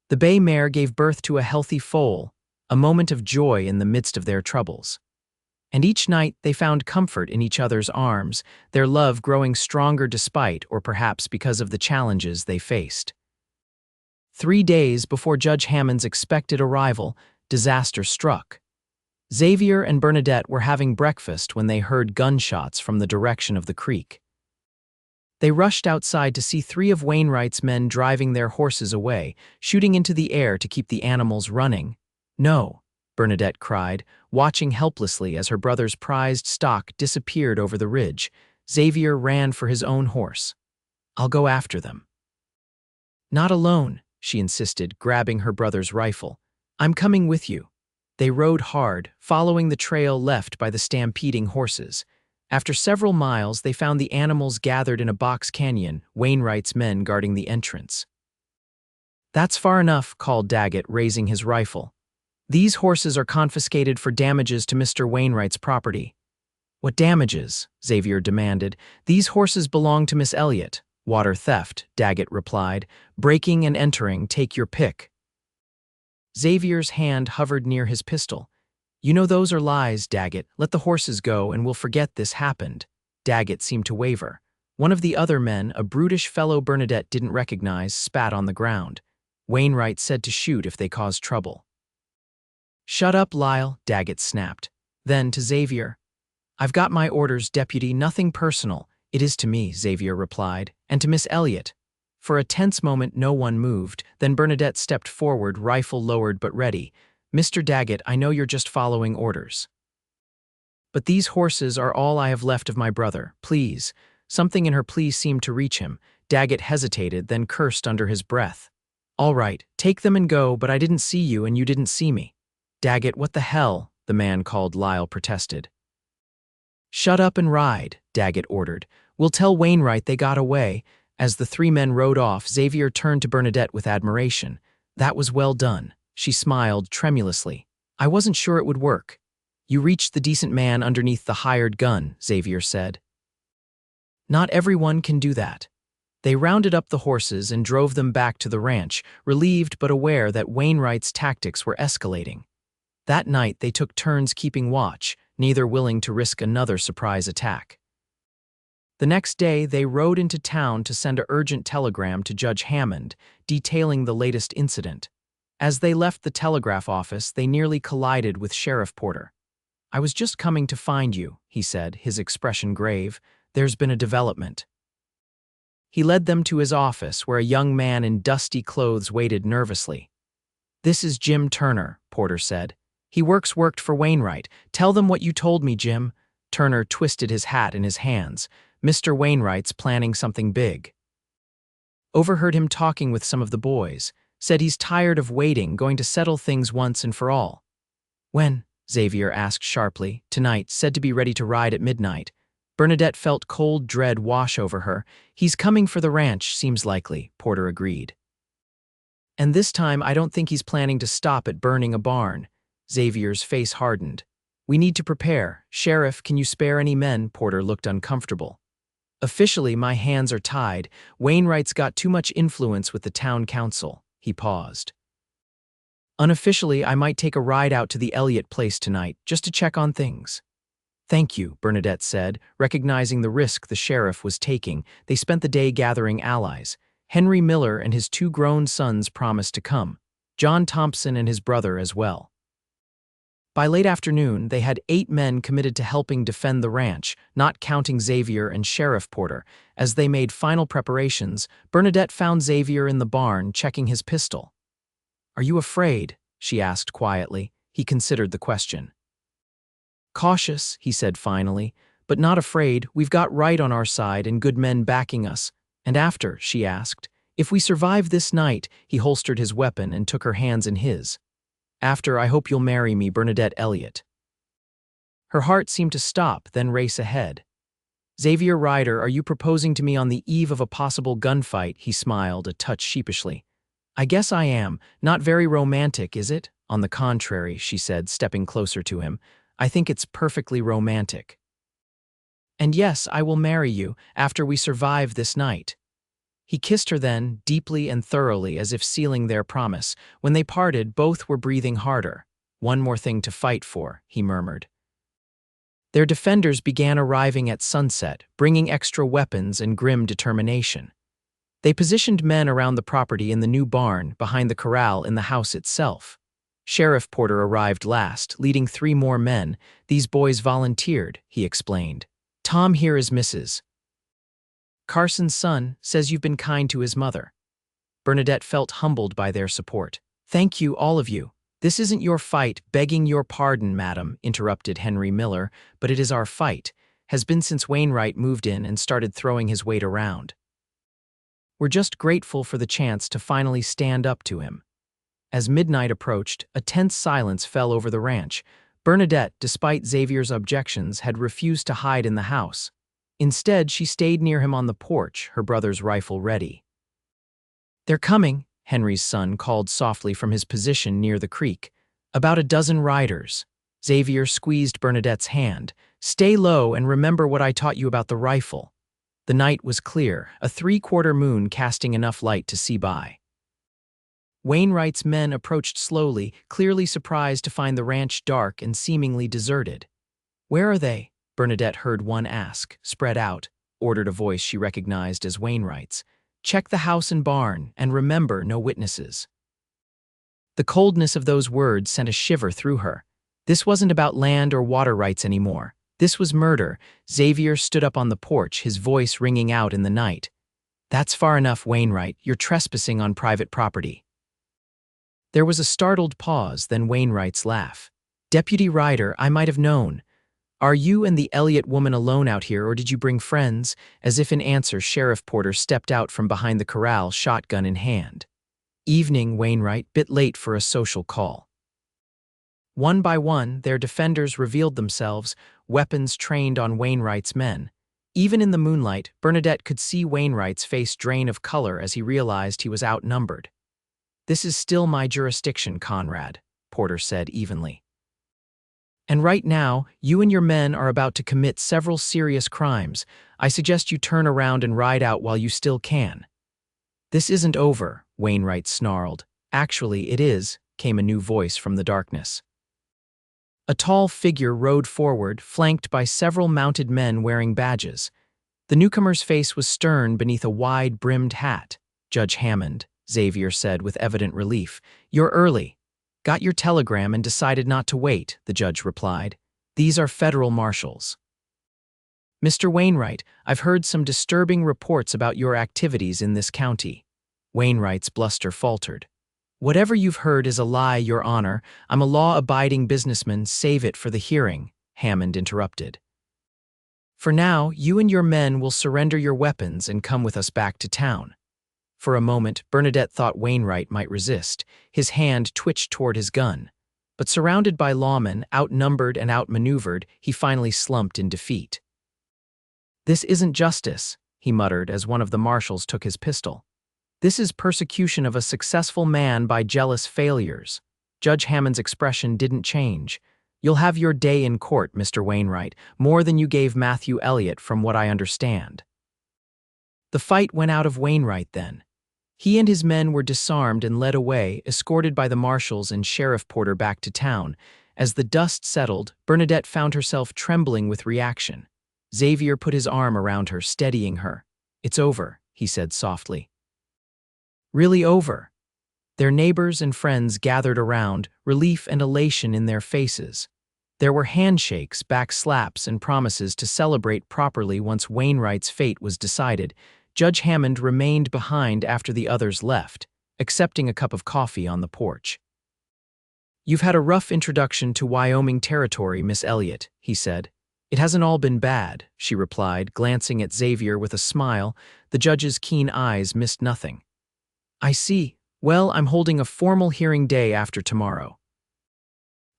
The bay mare gave birth to a healthy foal, a moment of joy in the midst of their troubles. And each night they found comfort in each other's arms, their love growing stronger despite, or perhaps because of the challenges they faced. 3 days before Judge Hammond's expected arrival, disaster struck. Xavier and Bernadette were having breakfast when they heard gunshots from the direction of the creek. They rushed outside to see 3 of Wainwright's men driving their horses away, shooting into the air to keep the animals running. No, Bernadette cried, watching helplessly as her brother's prized stock disappeared over the ridge. Xavier ran for his own horse. I'll go after them. Not alone, she insisted, grabbing her brother's rifle. I'm coming with you. They rode hard, following the trail left by the stampeding horses. After several miles, they found the animals gathered in a box canyon, Wainwright's men guarding the entrance. That's far enough, called Daggett, raising his rifle. These horses are confiscated for damages to Mr. Wainwright's property. What damages? Xavier demanded. These horses belong to Miss Elliott. Water theft, Daggett replied. Breaking and entering, take your pick. Xavier's hand hovered near his pistol. You know those are lies, Daggett. Let the horses go and we'll forget this happened. Daggett seemed to waver. One of the other men, a brutish fellow Bernadette didn't recognize, spat on the ground. Wainwright said to shoot if they caused trouble. Shut up, Lyle, Daggett snapped. Then to Xavier. I've got my orders, Deputy, nothing personal. It is to me, Xavier replied, and to Miss Elliott. For a tense moment no one moved, then Bernadette stepped forward, rifle lowered but ready. Mr. Daggett, I know you're just following orders. But these horses are all I have left of my brother, please. Something in her plea seemed to reach him. Daggett hesitated, then cursed under his breath. All right, take them and go, but I didn't see you and you didn't see me. Daggett, what the hell? The man called Lyle protested. Shut up and ride, Daggett ordered. We'll tell Wainwright they got away. As the 3 men rode off, Xavier turned to Bernadette with admiration. That was well done. She smiled tremulously. I wasn't sure it would work. You reached the decent man underneath the hired gun, Xavier said. Not everyone can do that. They rounded up the horses and drove them back to the ranch, relieved but aware that Wainwright's tactics were escalating. That night they took turns keeping watch, neither willing to risk another surprise attack. The next day, they rode into town to send an urgent telegram to Judge Hammond, detailing the latest incident. As they left the telegraph office, they nearly collided with Sheriff Porter. I was just coming to find you, he said, his expression grave. There's been a development. He led them to his office, where a young man in dusty clothes waited nervously. This is Jim Turner, Porter said. He worked for Wainwright. Tell them what you told me, Jim. Turner twisted his hat in his hands. Mr. Wainwright's planning something big. Overheard him talking with some of the boys. Said he's tired of waiting, going to settle things once and for all. When? Xavier asked sharply. Tonight, said to be ready to ride at midnight. Bernadette felt cold dread wash over her. He's coming for the ranch, seems likely, Porter agreed. And this time I don't think he's planning to stop at burning a barn. Xavier's face hardened. We need to prepare. Sheriff, can you spare any men? Porter looked uncomfortable. Officially, my hands are tied. Wainwright's got too much influence with the town council. He paused. Unofficially, I might take a ride out to the Elliott place tonight, just to check on things. Thank you, Bernadette said, recognizing the risk the sheriff was taking. They spent the day gathering allies. Henry Miller and his 2 grown sons promised to come. John Thompson and his brother as well. By late afternoon, they had 8 men committed to helping defend the ranch, not counting Xavier and Sheriff Porter. As they made final preparations, Bernadette found Xavier in the barn, checking his pistol. Are you afraid? She asked quietly. He considered the question. Cautious, he said finally, But not afraid, we've got right on our side and good men backing us. And after, she asked, if we survive this night, he holstered his weapon and took her hands in his. After, I hope you'll marry me, Bernadette Elliott. Her heart seemed to stop, then race ahead. Xavier Ryder, are you proposing to me on the eve of a possible gunfight? He smiled, a touch sheepishly. I guess I am. Not very romantic, is it? On the contrary, she said, stepping closer to him. I think it's perfectly romantic. And yes, I will marry you after we survive this night. He kissed her then, deeply and thoroughly, as if sealing their promise. When they parted, both were breathing harder. One more thing to fight for, he murmured. Their defenders began arriving at sunset, bringing extra weapons and grim determination. They positioned men around the property in the new barn, behind the corral in the house itself. Sheriff Porter arrived last, leading 3 more men. These boys volunteered, he explained. Tom here is Mrs. Carson's son, says you've been kind to his mother. Bernadette felt humbled by their support. Thank you, all of you. This isn't your fight, begging your pardon, madam, interrupted Henry Miller, but it is our fight. Has been since Wainwright moved in and started throwing his weight around. We're just grateful for the chance to finally stand up to him. As midnight approached, a tense silence fell over the ranch. Bernadette, despite Xavier's objections, had refused to hide in the house. Instead, she stayed near him on the porch, her brother's rifle ready. They're coming, Henry's son called softly from his position near the creek. About a dozen riders. Xavier squeezed Bernadette's hand. Stay low and remember what I taught you about the rifle. The night was clear, a 3/4 moon casting enough light to see by. Wainwright's men approached slowly, clearly surprised to find the ranch dark and seemingly deserted. Where are they? Bernadette heard one ask. Spread out, ordered a voice she recognized as Wainwright's. Check the house and barn, and remember, no witnesses. The coldness of those words sent a shiver through her. This wasn't about land or water rights anymore. This was murder. Xavier stood up on the porch, his voice ringing out in the night. That's far enough, Wainwright. You're trespassing on private property. There was a startled pause, then Wainwright's laugh. Deputy Ryder, I might have known. Are you and the Elliott woman alone out here, or did you bring friends? As if in answer, Sheriff Porter stepped out from behind the corral, shotgun in hand. Evening, Wainwright, bit late for a social call. One by one, their defenders revealed themselves, weapons trained on Wainwright's men. Even in the moonlight, Bernadette could see Wainwright's face drain of color as he realized he was outnumbered. This is still my jurisdiction, Conrad, Porter said evenly. And right now, you and your men are about to commit several serious crimes. I suggest you turn around and ride out while you still can. This isn't over, Wainwright snarled. Actually, it is, came a new voice from the darkness. A tall figure rode forward, flanked by several mounted men wearing badges. The newcomer's face was stern beneath a wide-brimmed hat. Judge Hammond, Xavier said with evident relief. You're early. Got your telegram and decided not to wait, the judge replied. These are federal marshals. Mr. Wainwright, I've heard some disturbing reports about your activities in this county. Wainwright's bluster faltered. Whatever you've heard is a lie, Your Honor. I'm a law-abiding businessman. Save it for the hearing, Hammond interrupted. For now, you and your men will surrender your weapons and come with us back to town. For a moment, Bernadette thought Wainwright might resist. His hand twitched toward his gun. But surrounded by lawmen, outnumbered and outmaneuvered, he finally slumped in defeat. This isn't justice, he muttered as one of the marshals took his pistol. This is persecution of a successful man by jealous failures. Judge Hammond's expression didn't change. You'll have your day in court, Mr. Wainwright, more than you gave Matthew Elliott from what I understand. The fight went out of Wainwright then. He and his men were disarmed and led away, escorted by the marshals and Sheriff Porter back to town. As the dust settled, Bernadette found herself trembling with reaction. Xavier put his arm around her, steadying her. It's over, he said softly. Really over. Their neighbors and friends gathered around, relief and elation in their faces. There were handshakes, back slaps, and promises to celebrate properly once Wainwright's fate was decided. Judge Hammond remained behind after the others left, accepting a cup of coffee on the porch. You've had a rough introduction to Wyoming territory, Miss Elliott, he said. "It hasn't all been bad," she replied, glancing at Xavier with a smile. The judge's keen eyes missed nothing. "I see. Well, I'm holding a formal hearing day after tomorrow.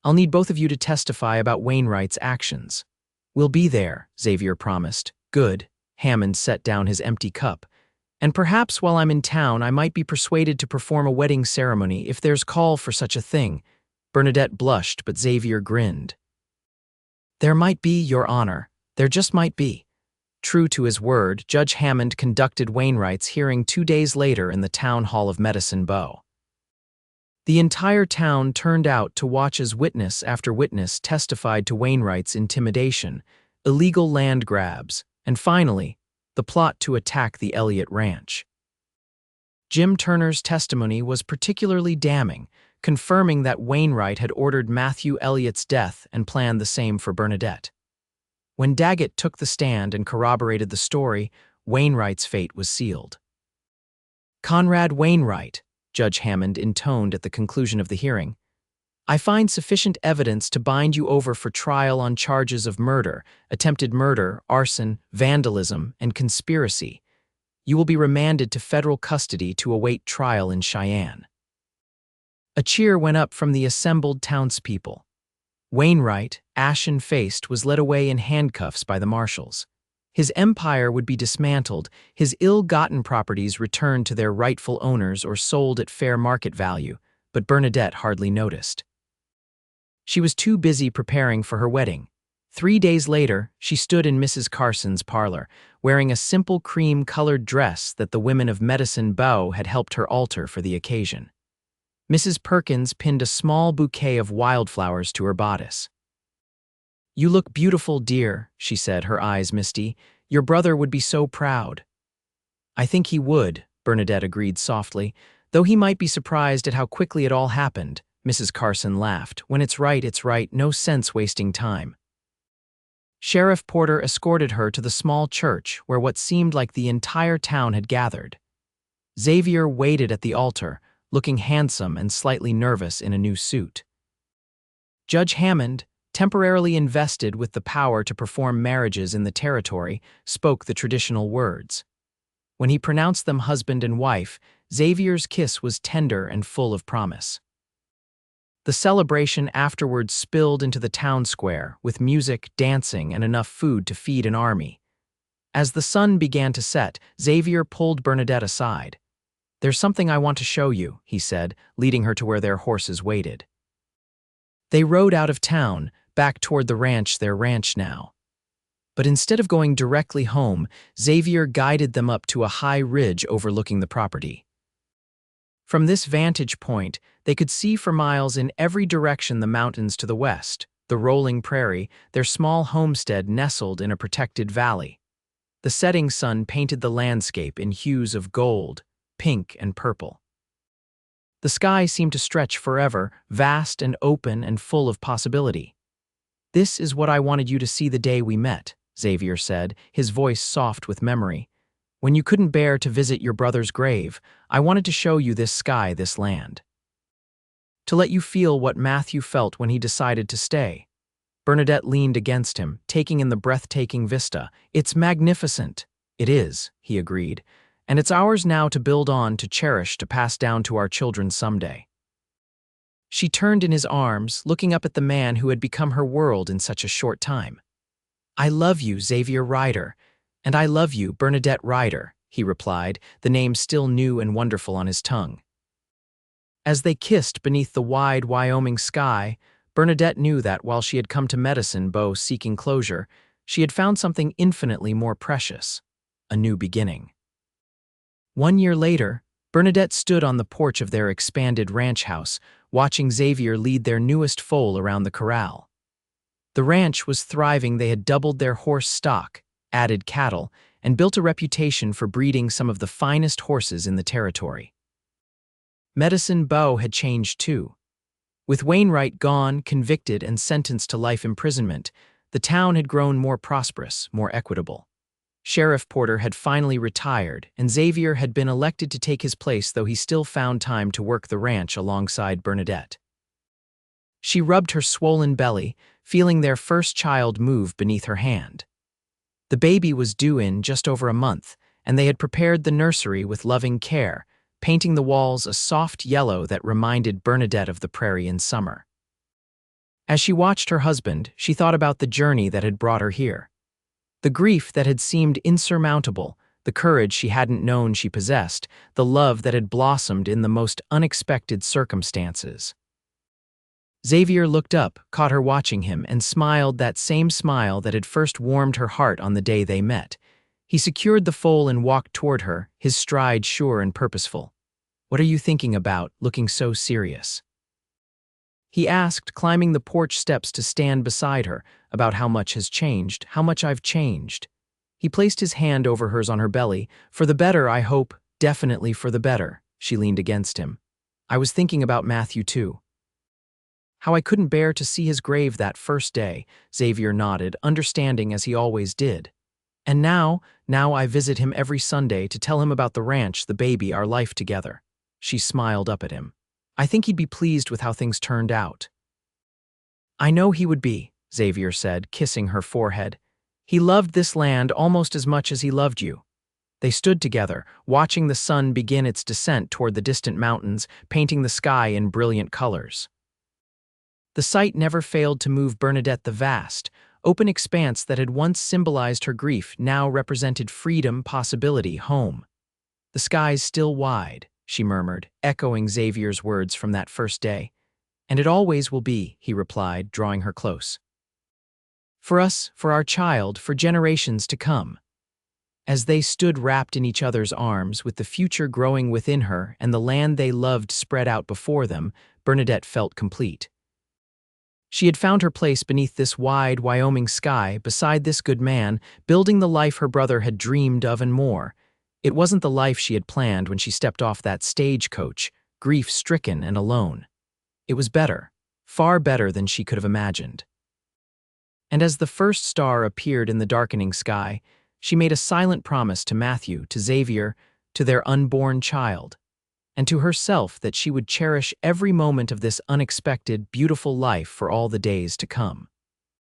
I'll need both of you to testify about Wainwright's actions." "We'll be there," Xavier promised. "Good." Hammond set down his empty cup. "And perhaps while I'm in town, I might be persuaded to perform a wedding ceremony if there's call for such a thing." Bernadette blushed, but Xavier grinned. "There might be, Your Honor. There just might be." True to his word, Judge Hammond conducted Wainwright's hearing 2 days later in the town hall of Medicine Bow. The entire town turned out to watch as witness after witness testified to Wainwright's intimidation, illegal land grabs, and finally, the plot to attack the Elliott Ranch. Jim Turner's testimony was particularly damning, confirming that Wainwright had ordered Matthew Elliott's death and planned the same for Bernadette. When Daggett took the stand and corroborated the story, Wainwright's fate was sealed. "Conrad Wainwright," Judge Hammond intoned at the conclusion of the hearing, "I find sufficient evidence to bind you over for trial on charges of murder, attempted murder, arson, vandalism, and conspiracy. You will be remanded to federal custody to await trial in Cheyenne." A cheer went up from the assembled townspeople. Wainwright, ashen-faced, was led away in handcuffs by the marshals. His empire would be dismantled, his ill-gotten properties returned to their rightful owners or sold at fair market value, but Bernadette hardly noticed. She was too busy preparing for her wedding. 3 days later, she stood in Mrs. Carson's parlor, wearing a simple cream-colored dress that the women of Medicine Bow had helped her alter for the occasion. Mrs. Perkins pinned a small bouquet of wildflowers to her bodice. "You look beautiful, dear," she said, her eyes misty. "Your brother would be so proud." "I think he would," Bernadette agreed softly, "though he might be surprised at how quickly it all happened." Mrs. Carson laughed. "When it's right, no sense wasting time." Sheriff Porter escorted her to the small church where what seemed like the entire town had gathered. Xavier waited at the altar, looking handsome and slightly nervous in a new suit. Judge Hammond, temporarily invested with the power to perform marriages in the territory, spoke the traditional words. When he pronounced them husband and wife, Xavier's kiss was tender and full of promise. The celebration afterwards spilled into the town square, with music, dancing, and enough food to feed an army. As the sun began to set, Xavier pulled Bernadette aside. "There's something I want to show you," he said, leading her to where their horses waited. They rode out of town, back toward the ranch, their ranch now. But instead of going directly home, Xavier guided them up to a high ridge overlooking the property. From this vantage point, they could see for miles in every direction the mountains to the west, the rolling prairie, their small homestead nestled in a protected valley. The setting sun painted the landscape in hues of gold, pink, and purple. The sky seemed to stretch forever, vast and open and full of possibility. "This is what I wanted you to see the day we met," Xavier said, his voice soft with memory. "When you couldn't bear to visit your brother's grave, I wanted to show you this sky, this land. To let you feel what Matthew felt when he decided to stay." Bernadette leaned against him, taking in the breathtaking vista. "It's magnificent." "It is," he agreed, "and it's ours now to build on, to cherish, to pass down to our children someday." She turned in his arms, looking up at the man who had become her world in such a short time. "I love you, Xavier Ryder, and I love you, Bernadette Ryder," he replied, the name still new and wonderful on his tongue. As they kissed beneath the wide Wyoming sky, Bernadette knew that while she had come to Medicine Bow seeking closure, she had found something infinitely more precious: a new beginning. 1 year later, Bernadette stood on the porch of their expanded ranch house, watching Xavier lead their newest foal around the corral. The ranch was thriving. They had doubled their horse stock, added cattle, and built a reputation for breeding some of the finest horses in the territory. Medicine Bow had changed too. With Wainwright gone, convicted, and sentenced to life imprisonment, the town had grown more prosperous, more equitable. Sheriff Porter had finally retired, and Xavier had been elected to take his place, though he still found time to work the ranch alongside Bernadette. She rubbed her swollen belly, feeling their first child move beneath her hand. The baby was due in just over a month, and they had prepared the nursery with loving care, painting the walls a soft yellow that reminded Bernadette of the prairie in summer. As she watched her husband, she thought about the journey that had brought her here. The grief that had seemed insurmountable, the courage she hadn't known she possessed, the love that had blossomed in the most unexpected circumstances. Xavier looked up, caught her watching him, and smiled that same smile that had first warmed her heart on the day they met. He secured the foal and walked toward her, his stride sure and purposeful. "What are you thinking about, looking so serious?" He asked, climbing the porch steps to stand beside her. "About how much has changed, how much I've changed." He placed his hand over hers on her belly. "For the better, I hope, definitely for the better." She leaned against him. "I was thinking about Matthew too. How I couldn't bear to see his grave that first day." Xavier nodded, understanding as he always did. "And now I visit him every Sunday to tell him about the ranch, the baby, our life together." She smiled up at him. "I think he'd be pleased with how things turned out." "I know he would be," Xavier said, kissing her forehead. "He loved this land almost as much as he loved you." They stood together, watching the sun begin its descent toward the distant mountains, painting the sky in brilliant colors. The sight never failed to move Bernadette. The vast, open expanse that had once symbolized her grief now represented freedom, possibility, home. "The sky's still wide," she murmured, echoing Xavier's words from that first day. "And it always will be," he replied, drawing her close. "For us, for our child, for generations to come." As they stood wrapped in each other's arms, with the future growing within her and the land they loved spread out before them, Bernadette felt complete. She had found her place beneath this wide Wyoming sky, beside this good man, building the life her brother had dreamed of and more. It wasn't the life she had planned when she stepped off that stagecoach, grief-stricken and alone. It was better, far better than she could have imagined. And as the first star appeared in the darkening sky, she made a silent promise to Matthew, to Xavier, to their unborn child, and to herself that she would cherish every moment of this unexpected, beautiful life for all the days to come.